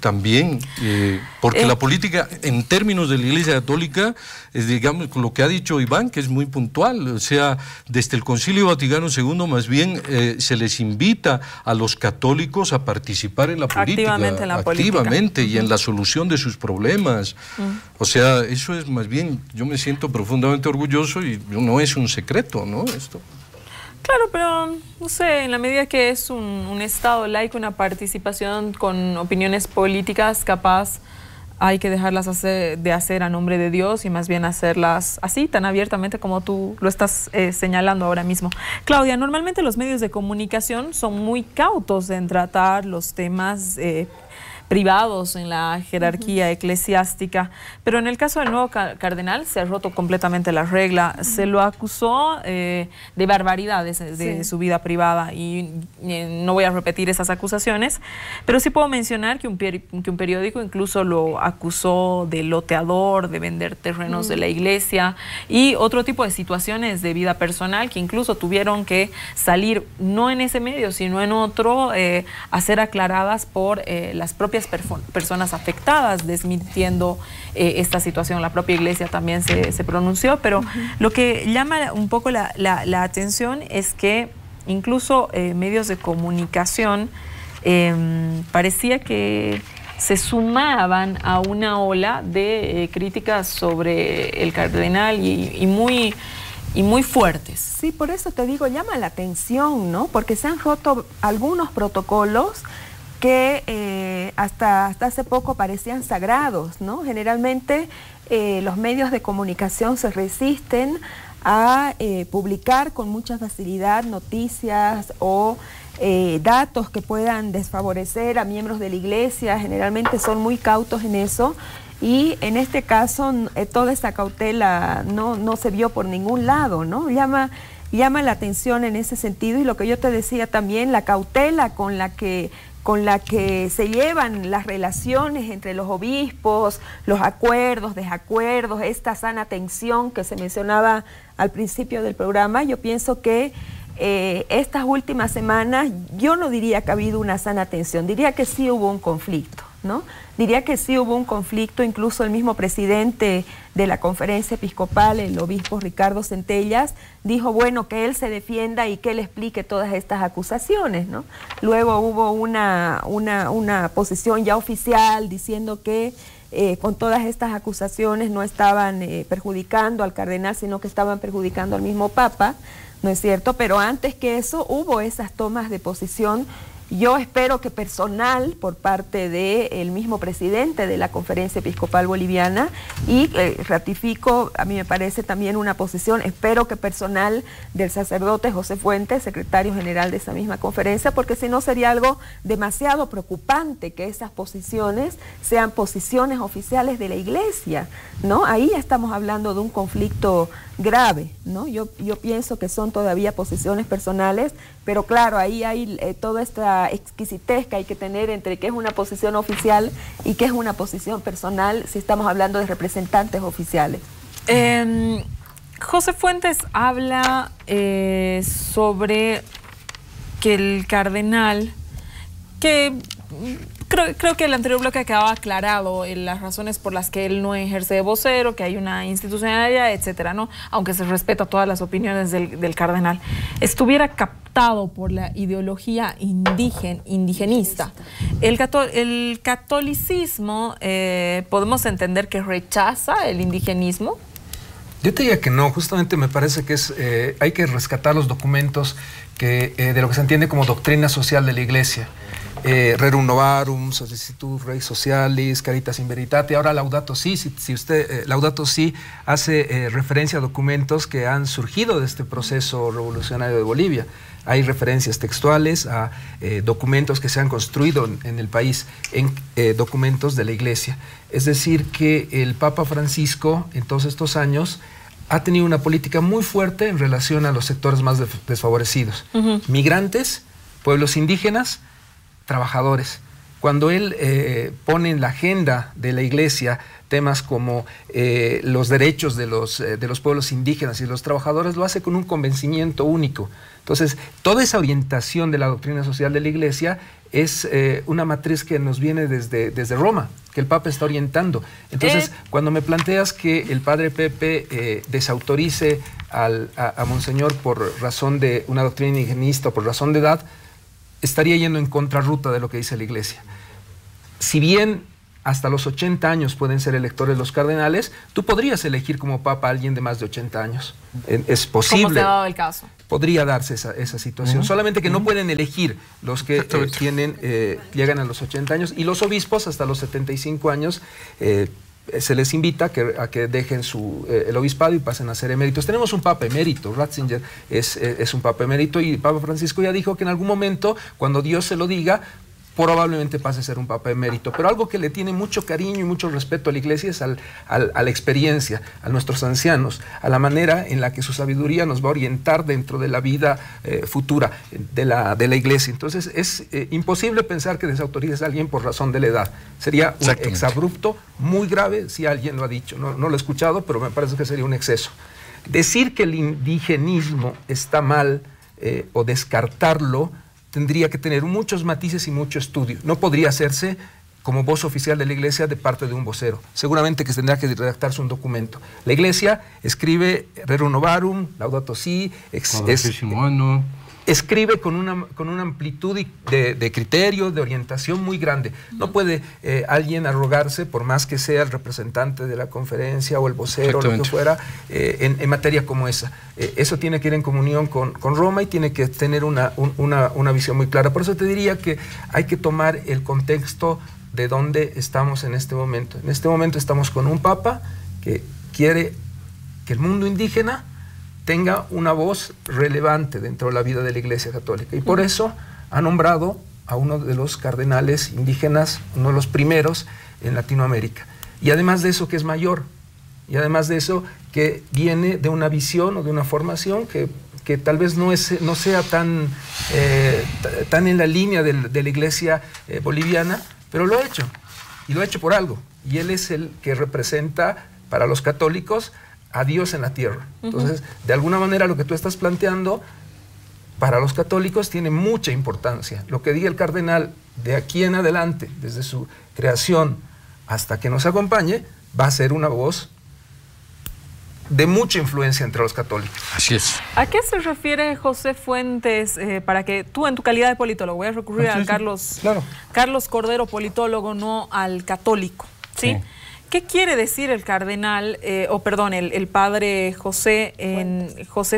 porque la política, en términos de la Iglesia Católica, es, digamos, lo que ha dicho Iván, que es muy puntual, o sea, desde el Concilio Vaticano II, más bien, se les invita a los católicos a participar en la política. Activamente en la política. Activamente, y en la solución de sus problemas. O sea, eso es más bien, yo me siento profundamente orgulloso y no es un secreto, ¿no? Esto. Claro, pero no sé, en la medida que es un Estado laico, una participación con opiniones políticas, capaz hay que dejarlas de hacer a nombre de Dios y más bien hacerlas así, tan abiertamente como tú lo estás señalando ahora mismo. Claudia, normalmente los medios de comunicación son muy cautos en tratar los temas privados en la jerarquía eclesiástica, pero en el caso del nuevo cardenal se ha roto completamente la regla. Se lo acusó de barbaridades de su vida privada y no voy a repetir esas acusaciones, pero sí puedo mencionar que un periódico incluso lo acusó de loteador, de vender terrenos de la iglesia y otro tipo de situaciones de vida personal que incluso tuvieron que salir, no en ese medio, sino en otro, a ser aclaradas por las propias personas afectadas, desmintiendo esta situación. La propia iglesia también se pronunció, pero lo que llama un poco la atención es que incluso medios de comunicación parecía que se sumaban a una ola de críticas sobre el cardenal y muy fuertes. Sí, por eso te digo, llama la atención, ¿no? Porque se han roto algunos protocolos que hasta hace poco parecían sagrados, ¿no? Generalmente los medios de comunicación se resisten a publicar con mucha facilidad noticias o datos que puedan desfavorecer a miembros de la iglesia. Generalmente son muy cautos en eso y en este caso toda esa cautela no se vio por ningún lado, ¿no? Llama la atención en ese sentido y lo que yo te decía también, la cautela con la que se llevan las relaciones entre los obispos, los acuerdos, desacuerdos, esta sana tensión que se mencionaba al principio del programa. Yo pienso que estas últimas semanas, yo no diría que ha habido una sana tensión, diría que sí hubo un conflicto, ¿no? Diría que sí hubo un conflicto, incluso el mismo presidente de la conferencia episcopal, el obispo Ricardo Centellas, dijo, bueno, que él se defienda y que él explique todas estas acusaciones, ¿no? Luego hubo una posición ya oficial diciendo que con todas estas acusaciones no estaban perjudicando al cardenal, sino que estaban perjudicando al mismo Papa, ¿no es cierto? Pero antes que eso hubo esas tomas de posición Yo espero que personal por parte del mismo presidente de la Conferencia Episcopal Boliviana, y ratifico, a mí me parece también una posición, espero que personal del sacerdote José Fuentes, secretario general de esa misma conferencia, porque si no sería algo demasiado preocupante que esas posiciones sean posiciones oficiales de la Iglesia, ¿no? Ahí estamos hablando de un conflicto grave, ¿no? Yo pienso que son todavía posiciones personales, pero claro, ahí hay toda esta exquisitez que hay que tener entre qué es una posición oficial y qué es una posición personal, si estamos hablando de representantes oficiales. José Fuentes habla sobre que el cardenal, que creo que el anterior bloque quedaba aclarado las razones por las que él no ejerce de vocero, que hay una institucionalidad, etcétera, ¿no? Aunque se respeta todas las opiniones del cardenal, estuviera captado por la ideología indigenista. El catolicismo, ¿podemos entender que rechaza el indigenismo? Yo te diría que no, justamente me parece que hay que rescatar los documentos de lo que se entiende como doctrina social de la Iglesia. Rerum Novarum, Solicitud Rei Socialis, Caritas in Veritate, ahora Laudato Si. Si usted, Laudato Si hace referencia a documentos que han surgido de este proceso revolucionario de Bolivia. Hay referencias textuales a documentos que se han construido en el país, en documentos de la Iglesia. Es decir, que el Papa Francisco en todos estos años ha tenido una política muy fuerte en relación a los sectores más desfavorecidos. Migrantes, pueblos indígenas, trabajadores. Cuando él pone en la agenda de la Iglesia temas como los derechos de los pueblos indígenas y los trabajadores, lo hace con un convencimiento único. Entonces, toda esa orientación de la doctrina social de la Iglesia es una matriz que nos viene desde Roma, que el Papa está orientando. Entonces, cuando me planteas que el padre Pepe desautorice a Monseñor por razón de una doctrina indigenista o por razón de edad, estaría yendo en contrarruta de lo que dice la Iglesia. Si bien hasta los 80 años pueden ser electores los cardenales, tú podrías elegir como papa a alguien de más de 80 años. Es posible. ¿Cómo se ha dado el caso? Podría darse esa situación. Solamente que no pueden elegir los que llegan a los 80 años, y los obispos hasta los 75 años se les invita a que dejen el obispado y pasen a ser eméritos. Tenemos un papa emérito, Ratzinger es un papa emérito, y el Papa Francisco ya dijo que en algún momento, cuando Dios se lo diga, probablemente pase a ser un papa emérito. Pero algo que le tiene mucho cariño y mucho respeto a la Iglesia es a la experiencia, a nuestros ancianos, a la manera en la que su sabiduría nos va a orientar dentro de la vida futura de la Iglesia. Entonces es imposible pensar que desautorices a alguien por razón de la edad. Sería un exabrupto muy grave si alguien lo ha dicho. No lo he escuchado, pero me parece que sería un exceso. Decir que el indigenismo está mal o descartarlo tendría que tener muchos matices y mucho estudio. No podría hacerse como voz oficial de la Iglesia de parte de un vocero. Seguramente que tendrá que redactarse un documento. La Iglesia escribe Rerum Novarum, Laudato Si, escribe con una amplitud de criterio, de orientación muy grande. No puede alguien arrogarse, por más que sea el representante de la conferencia o el vocero o lo que fuera, en materia como esa. Eso tiene que ir en comunión con Roma y tiene que tener una visión muy clara. Por eso te diría que hay que tomar el contexto de dónde estamos en este momento. En este momento estamos con un papa que quiere que el mundo indígena tenga una voz relevante dentro de la vida de la Iglesia Católica. Y por eso ha nombrado a uno de los cardenales indígenas, uno de los primeros en Latinoamérica. Y además de eso, que es mayor. Y además de eso, que viene de una visión o de una formación que tal vez no sea tan en la línea de la Iglesia boliviana, pero lo ha hecho. Y lo ha hecho por algo. Y él es el que representa para los católicos a Dios en la tierra. Entonces, de alguna manera lo que tú estás planteando para los católicos tiene mucha importancia. Lo que diga el cardenal de aquí en adelante, desde su creación hasta que nos acompañe, va a ser una voz de mucha influencia entre los católicos. Así es. ¿A qué se refiere José Fuentes para que tú, en tu calidad de politólogo, voy a recurrir a Carlos Cordero, politólogo, no al católico, ¿sí? ¿qué quiere decir el cardenal, el padre José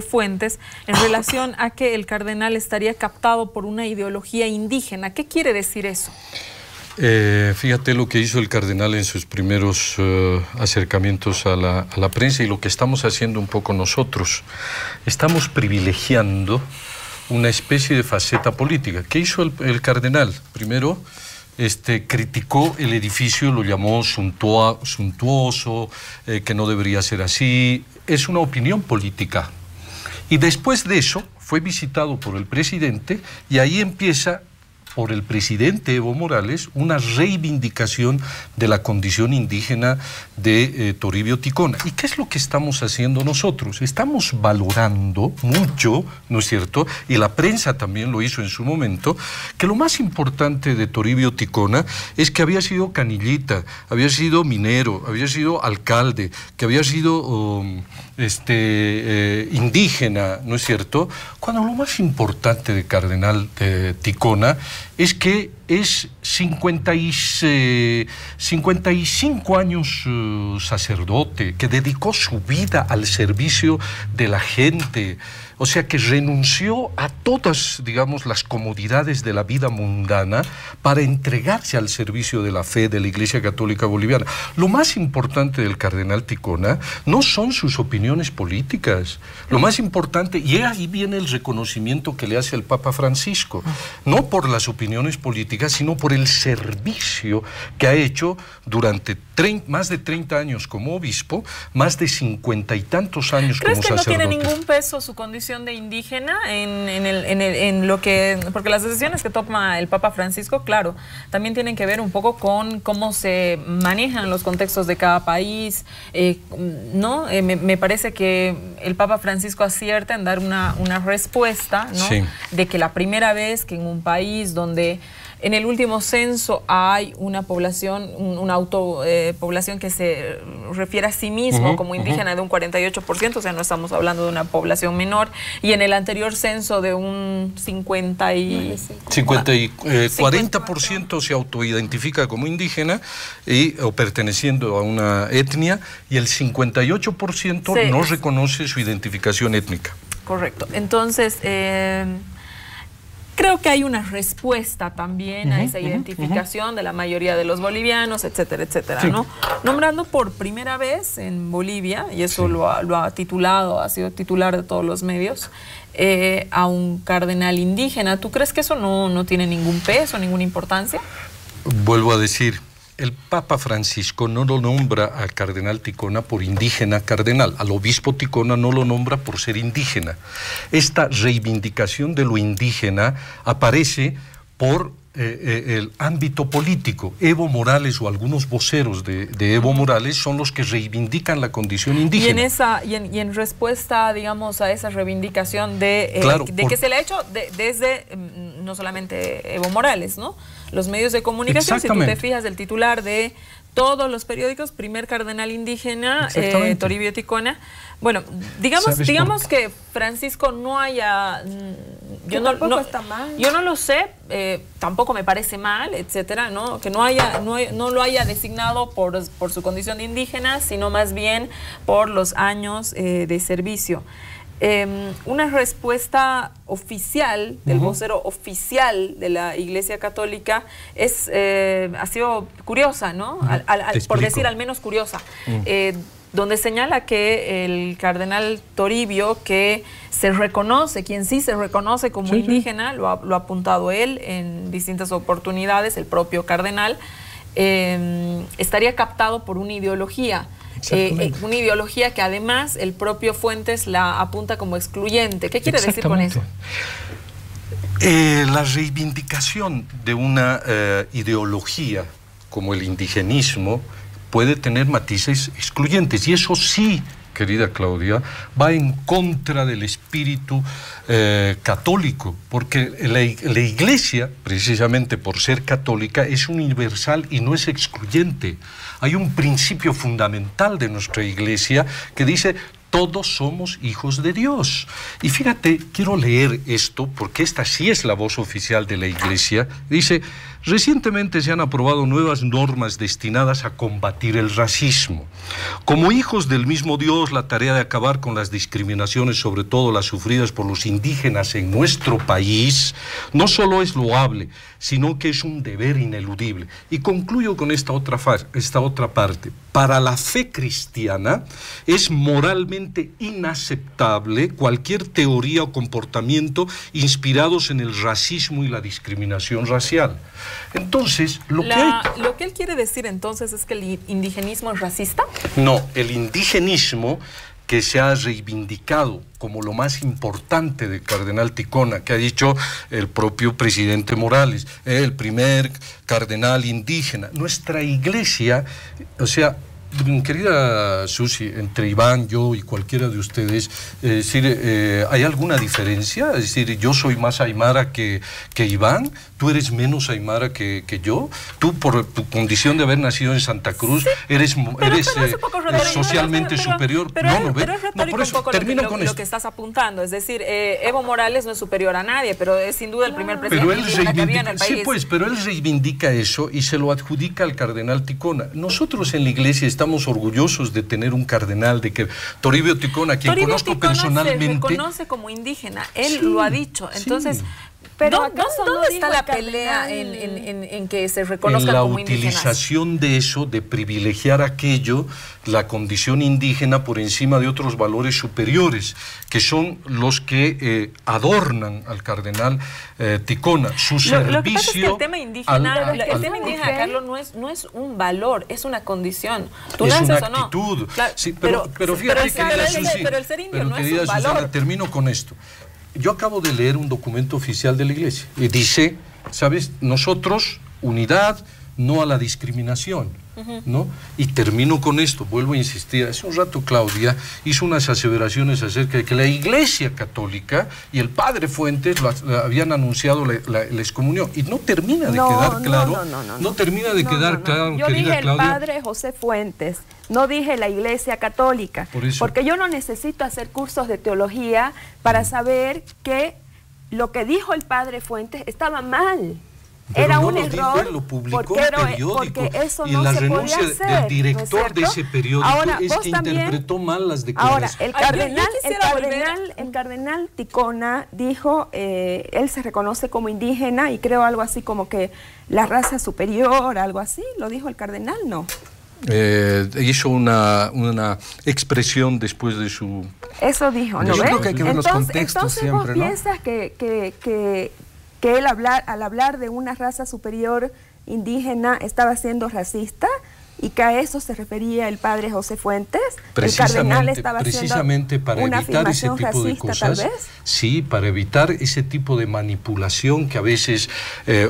Fuentes, en relación a que el cardenal estaría captado por una ideología indígena? ¿Qué quiere decir eso? Fíjate lo que hizo el cardenal en sus primeros acercamientos a la prensa, y lo que estamos haciendo un poco nosotros. Estamos privilegiando una especie de faceta política. ¿Qué hizo el cardenal? Primero, criticó el edificio, lo llamó suntuoso, que no debería ser así. Es una opinión política. Y después de eso fue visitado por el presidente, y ahí empieza, por el presidente Evo Morales, una reivindicación de la condición indígena de Toribio Ticona. ¿Y qué es lo que estamos haciendo nosotros? Estamos valorando mucho, ¿no es cierto?, y la prensa también lo hizo en su momento, que lo más importante de Toribio Ticona es que había sido canillita, había sido minero, había sido alcalde, que había sido indígena, ¿no es cierto?, cuando lo más importante de Cardenal Ticona es que es 55 años sacerdote, que dedicó su vida al servicio de la gente, o sea, que renunció a todas, digamos, las comodidades de la vida mundana para entregarse al servicio de la fe de la Iglesia Católica Boliviana. Lo más importante del cardenal Ticona no son sus opiniones políticas, lo más importante, y ahí viene el reconocimiento que le hace el Papa Francisco, no por las opiniones políticas, sino por el servicio que ha hecho durante más de 30 años como obispo, más de 50 y tantos años como sacerdote. ¿Crees que no tiene ningún peso su condición de indígena en lo que... Porque las decisiones que toma el Papa Francisco, claro, también tienen que ver un poco con cómo se manejan los contextos de cada país, ¿no? Me parece que el Papa Francisco acierta en dar una respuesta, ¿no? Sí. De que la primera vez que en un país donde en el último censo hay una población, una autopoblación que se refiere a sí mismo como indígena de un 48%, o sea, no estamos hablando de una población menor, y en el anterior censo de un 40% se autoidentifica como indígena o perteneciendo a una etnia, y el 58% no reconoce su identificación étnica. Correcto. Entonces, creo que hay una respuesta también a esa identificación de la mayoría de los bolivianos, etcétera, etcétera, ¿no? Nombrando por primera vez en Bolivia, y eso lo ha titulado, ha sido titular de todos los medios, a un cardenal indígena. ¿Tú crees que eso no tiene ningún peso, ninguna importancia? Vuelvo a decir, el Papa Francisco no lo nombra al cardenal Ticona por indígena cardenal, al obispo Ticona no lo nombra por ser indígena. Esta reivindicación de lo indígena aparece por el ámbito político. Evo Morales o algunos voceros de Evo Morales son los que reivindican la condición indígena. Y en respuesta, digamos, a esa reivindicación que se le ha hecho desde no solamente Evo Morales, ¿no? Los medios de comunicación, si tú te fijas, el titular de todos los periódicos, primer cardenal indígena, Toribio Ticona. Bueno, digamos que Francisco no haya... Yo no lo sé, tampoco me parece mal, etcétera, ¿no? Que no lo haya designado por su condición de indígena, sino más bien por los años de servicio. Una respuesta oficial del vocero oficial de la Iglesia Católica ha sido curiosa, ¿no? Por decir al menos curiosa, donde señala que el cardenal Toribio, que quien sí se reconoce como indígena, lo ha apuntado él en distintas oportunidades, el propio cardenal, estaría captado por una ideología. Una ideología que además el propio Fuentes la apunta como excluyente. ¿Qué quiere decir con eso? La reivindicación de una ideología como el indigenismo puede tener matices excluyentes, y eso sí, querida Claudia, va en contra del espíritu católico, porque la Iglesia, precisamente por ser católica, es universal y no es excluyente. Hay un principio fundamental de nuestra Iglesia que dice: todos somos hijos de Dios. Y fíjate, quiero leer esto, porque esta sí es la voz oficial de la Iglesia. Dice: Recientemente se han aprobado nuevas normas destinadas a combatir el racismo. Como hijos del mismo Dios, la tarea de acabar con las discriminaciones, sobre todo las sufridas por los indígenas en nuestro país, no solo es loable, sino que es un deber ineludible. Y concluyo con esta otra parte. Para la fe cristiana es moralmente inaceptable cualquier teoría o comportamiento inspirados en el racismo y la discriminación racial. Entonces, lo que él quiere decir entonces es que el indigenismo es racista. No, el indigenismo que se ha reivindicado como lo más importante del cardenal Ticona, que ha dicho el propio presidente Morales, el primer cardenal indígena. Nuestra iglesia, o sea, querida Susi, entre Iván, yo y cualquiera de ustedes, ¿hay alguna diferencia? Es decir, yo soy más aymara que Iván, tú eres menos aymara que yo, tú por tu condición de haber nacido en Santa Cruz, sí, eres socialmente superior. Pero es retórico un poco lo que estás apuntando, es decir, Evo Morales no es superior a nadie, pero es sin duda el primer presidente indígena que había en el país. Sí, pues, pero él reivindica eso y se lo adjudica al cardenal Ticona. Nosotros en la iglesia estamos orgullosos de tener un cardenal, de que Toribio Ticona, quien conozco personalmente, se reconoce como indígena, él lo ha dicho, entonces... Pero ¿dónde está la pelea en que se reconozcan como indígenas? En la utilización de eso, de privilegiar aquello, la condición indígena por encima de otros valores superiores, que son los que adornan al cardenal Ticona. Su servicio... Lo que pasa es que el tema indígena, Carlos, no es un valor, es una condición. Tú es una actitud. Claro, sí, pero fíjate, pero el ser indio no es un valor. Susana, termino con esto. Yo acabo de leer un documento oficial de la iglesia y dice, ¿sabes? Nosotros, unidad, no a la discriminación, ¿no? Y termino con esto, vuelvo a insistir. Hace un rato Claudia hizo unas aseveraciones acerca de que la Iglesia Católica y el padre Fuentes habían anunciado la excomunión y no termina de quedar claro. No termina de quedar claro, yo querida dije Claudia. El padre José Fuentes, no dije la Iglesia Católica, porque yo no necesito hacer cursos de teología para saber que lo que dijo el padre Fuentes estaba mal. Pero era no un error, lo publicó el periódico, porque eso y no la se renuncia podía hacer, del director de ese periódico ahora, es que interpretó mal las declaraciones. Ahora, el cardenal Ticona dijo, él se reconoce como indígena y creo algo así como que la raza superior, algo así, lo dijo el cardenal, ¿no? Hizo una expresión después de su... Eso dijo, ¿no? Yo creo que hay que ver los contextos siempre, ¿no? ¿Vos piensas que él al hablar de una raza superior indígena estaba siendo racista y que a eso se refería el padre José Fuentes? El cardenal estaba precisamente para evitar ese tipo de cosas, sí, para evitar ese tipo de manipulación que a veces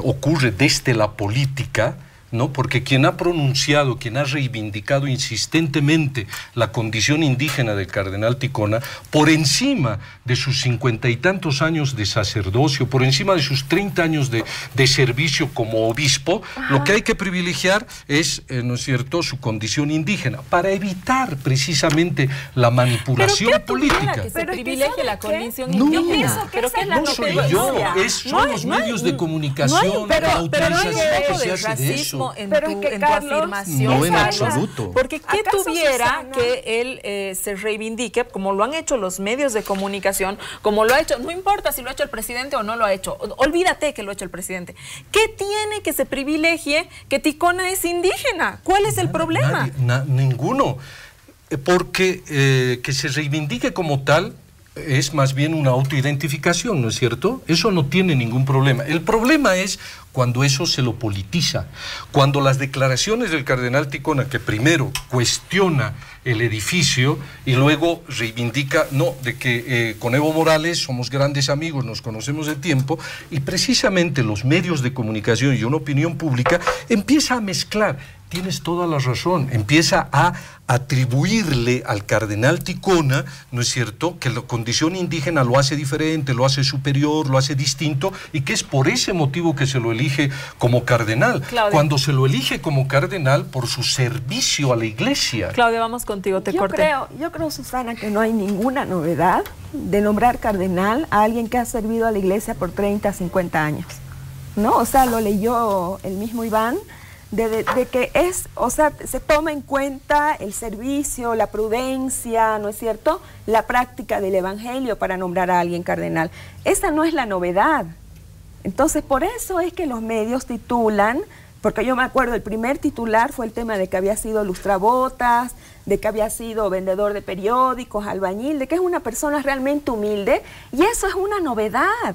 ocurre desde la política, ¿no? Porque quien ha pronunciado, quien ha reivindicado insistentemente la condición indígena del cardenal Ticona, por encima de sus 50 y tantos años de sacerdocio, por encima de sus 30 años de servicio como obispo, lo que hay que privilegiar es, ¿no es cierto?, su condición indígena, para evitar precisamente la manipulación política. Que se privilegie la condición indígena. No soy yo, son los medios de comunicación, la utilización que se hace de eso. En tu afirmación. No en absoluto. Porque ¿qué tuviera que él se reivindique, como lo han hecho los medios de comunicación, como lo ha hecho, no importa si lo ha hecho el presidente o no lo ha hecho, olvídate que lo ha hecho el presidente. ¿Qué tiene que se privilegie que Ticona es indígena? ¿Cuál es el problema? Ninguno. Porque que se reivindique como tal es más bien una autoidentificación, ¿no es cierto? Eso no tiene ningún problema. El problema es cuando eso se lo politiza, cuando las declaraciones del cardenal Ticona, que primero cuestiona el edificio y luego reivindica, no, de que con Evo Morales somos grandes amigos, nos conocemos de tiempo, y precisamente los medios de comunicación y una opinión pública empieza a mezclar. Tienes toda la razón, empieza a atribuirle al cardenal Ticona, ¿no es cierto?, que la condición indígena lo hace diferente, lo hace superior, lo hace distinto, y que es por ese motivo que se lo elige como cardenal. Claudia. Cuando se lo elige como cardenal por su servicio a la iglesia. Claudia, vamos contigo, te corté. Yo creo, Susana, que no hay ninguna novedad de nombrar cardenal a alguien que ha servido a la iglesia por 30, 50 años. ¿no? O sea, lo leyó el mismo Iván, de que es, o sea, se toma en cuenta el servicio, la prudencia, ¿no es cierto?, la práctica del evangelio para nombrar a alguien cardenal. Esa no es la novedad. Entonces, por eso es que los medios titulan, porque yo me acuerdo, el primer titular fue el tema de que había sido lustrabotas, de que había sido vendedor de periódicos, albañil, de que es una persona realmente humilde, y eso es una novedad.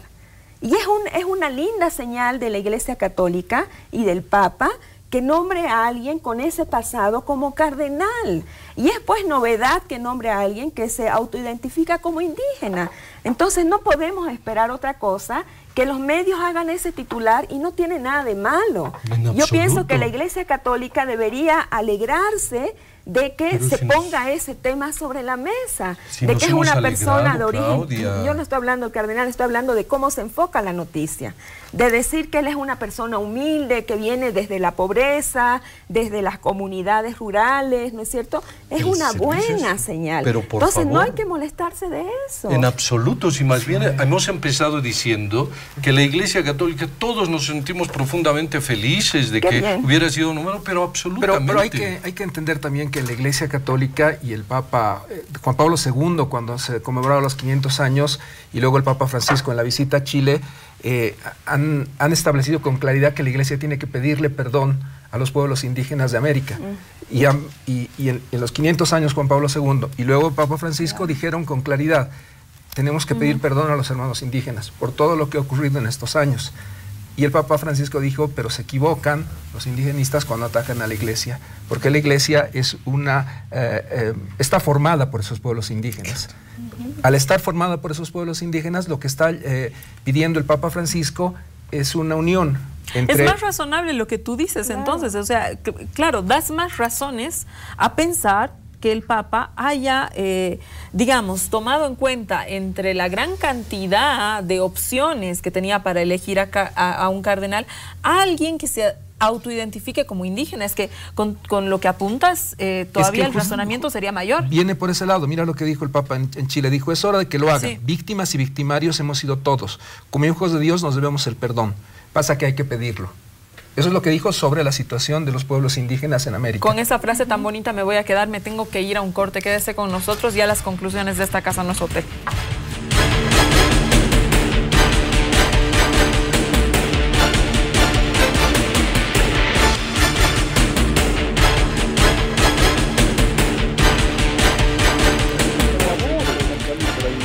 Y es una linda señal de la Iglesia Católica y del Papa, que nombre a alguien con ese pasado como cardenal. Y es pues novedad que nombre a alguien que se autoidentifica como indígena. Entonces no podemos esperar otra cosa que los medios hagan ese titular, y no tiene nada de malo. Yo pienso que la Iglesia Católica debería alegrarse de que se ponga ese tema sobre la mesa, de que es una persona de origen. Claudia. Yo no estoy hablando del cardenal, estoy hablando de cómo se enfoca la noticia, de decir que él es una persona humilde, que viene desde la pobreza, desde las comunidades rurales, ¿no es cierto? Es una buena señal. Pero entonces favor, no hay que molestarse de eso. En absoluto, si más bien hemos empezado diciendo que la Iglesia Católica, todos nos sentimos profundamente felices de que hubiera sido un número, pero absolutamente. Pero hay que entender también que la Iglesia Católica y el Papa Juan Pablo II, cuando se conmemoraron los 500 años, y luego el Papa Francisco en la visita a Chile, han establecido con claridad que la Iglesia tiene que pedirle perdón a los pueblos indígenas de América. Y en los 500 años Juan Pablo II y luego el Papa Francisco dijeron con claridad: tenemos que pedir perdón a los hermanos indígenas por todo lo que ha ocurrido en estos años. Y el Papa Francisco dijo, pero se equivocan los indigenistas cuando atacan a la Iglesia, porque la Iglesia es está formada por esos pueblos indígenas. Al estar formada por esos pueblos indígenas, lo que está pidiendo el Papa Francisco es una unión entre... Es más razonable lo que tú dices, entonces, o sea, claro, das más razones a pensar que el Papa haya, digamos, tomado en cuenta entre la gran cantidad de opciones que tenía para elegir a un cardenal, a alguien que se autoidentifique como indígena. Es que con lo que apuntas, todavía el razonamiento sería mayor. Viene por ese lado. Mira lo que dijo el Papa en Chile. Dijo, es hora de que lo hagan. Sí. Víctimas y victimarios hemos sido todos. Como hijos de Dios nos debemos el perdón. Pasa que hay que pedirlo. Eso es lo que dijo sobre la situación de los pueblos indígenas en América. Con esa frase tan bonita me voy a quedar, me tengo que ir a un corte. Quédese con nosotros, ya las conclusiones de esta Casa No es Hotel.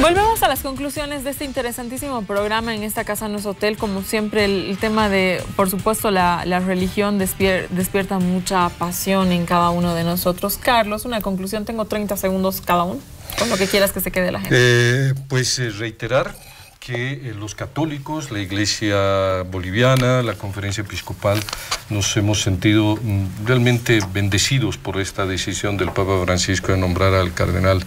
Volvemos a las conclusiones de este interesantísimo programa en esta Casa No es Hotel. Como siempre, el tema de, por supuesto, la religión despierta mucha pasión en cada uno de nosotros. Carlos, una conclusión, tengo 30 segundos cada uno, con lo que quieras que se quede la gente. Reiterar que los católicos, la Iglesia boliviana, la Conferencia Episcopal, nos hemos sentido realmente bendecidos por esta decisión del Papa Francisco de nombrar al cardenal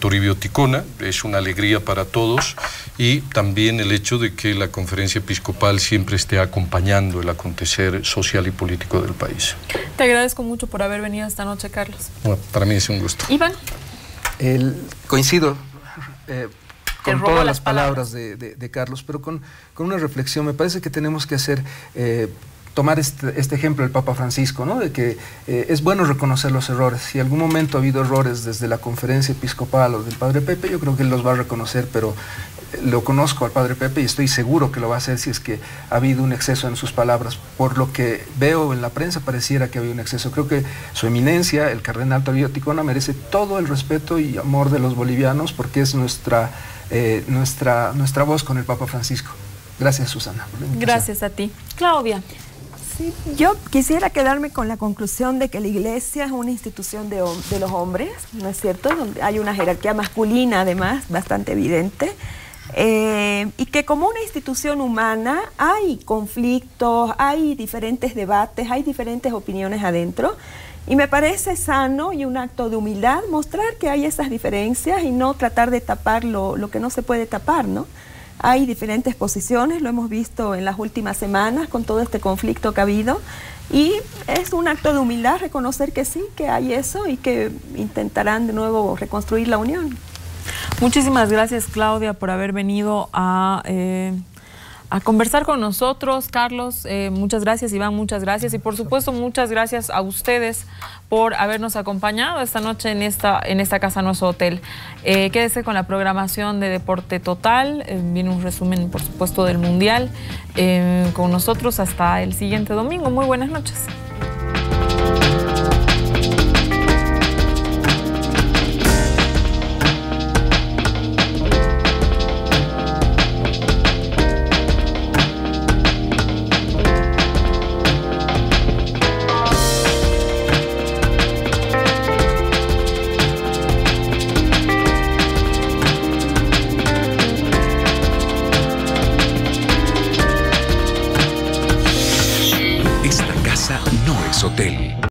Toribio Ticona. Es una alegría para todos, y también el hecho de que la Conferencia Episcopal siempre esté acompañando el acontecer social y político del país. Te agradezco mucho por haber venido esta noche, Carlos. Bueno, para mí es un gusto. Iván. Coincido con todas las palabras de Carlos, pero con una reflexión. Me parece que tenemos que tomar este ejemplo del Papa Francisco, ¿no? De que es bueno reconocer los errores. Si en algún momento ha habido errores desde la Conferencia Episcopal o del Padre Pepe, yo creo que él los va a reconocer, pero lo conozco al Padre Pepe y estoy seguro que lo va a hacer si es que ha habido un exceso en sus palabras. Por lo que veo en la prensa, pareciera que ha habido un exceso. Creo que su eminencia, el cardenal Toribio Ticona, merece todo el respeto y amor de los bolivianos, porque es nuestra voz con el Papa Francisco. Gracias, Susana. Gracias a ti. Claudia. Sí, yo quisiera quedarme con la conclusión de que la Iglesia es una institución de los hombres, ¿no es cierto? Donde hay una jerarquía masculina, además, bastante evidente. Y que como una institución humana hay conflictos, hay diferentes debates, hay diferentes opiniones adentro, y me parece sano y un acto de humildad mostrar que hay esas diferencias y no tratar de tapar lo que no se puede tapar, ¿no? Hay diferentes posiciones, lo hemos visto en las últimas semanas con todo este conflicto que ha habido, y es un acto de humildad reconocer que sí, que hay eso y que intentarán de nuevo reconstruir la unión. Muchísimas gracias, Claudia, por haber venido a conversar con nosotros. Carlos, muchas gracias. Iván, muchas gracias. Y por supuesto, muchas gracias a ustedes por habernos acompañado esta noche en esta Casa Nuestro Hotel. Quédese con la programación de Deporte Total. Viene un resumen, por supuesto, del Mundial. Con nosotros hasta el siguiente domingo. Muy buenas noches. Hotel.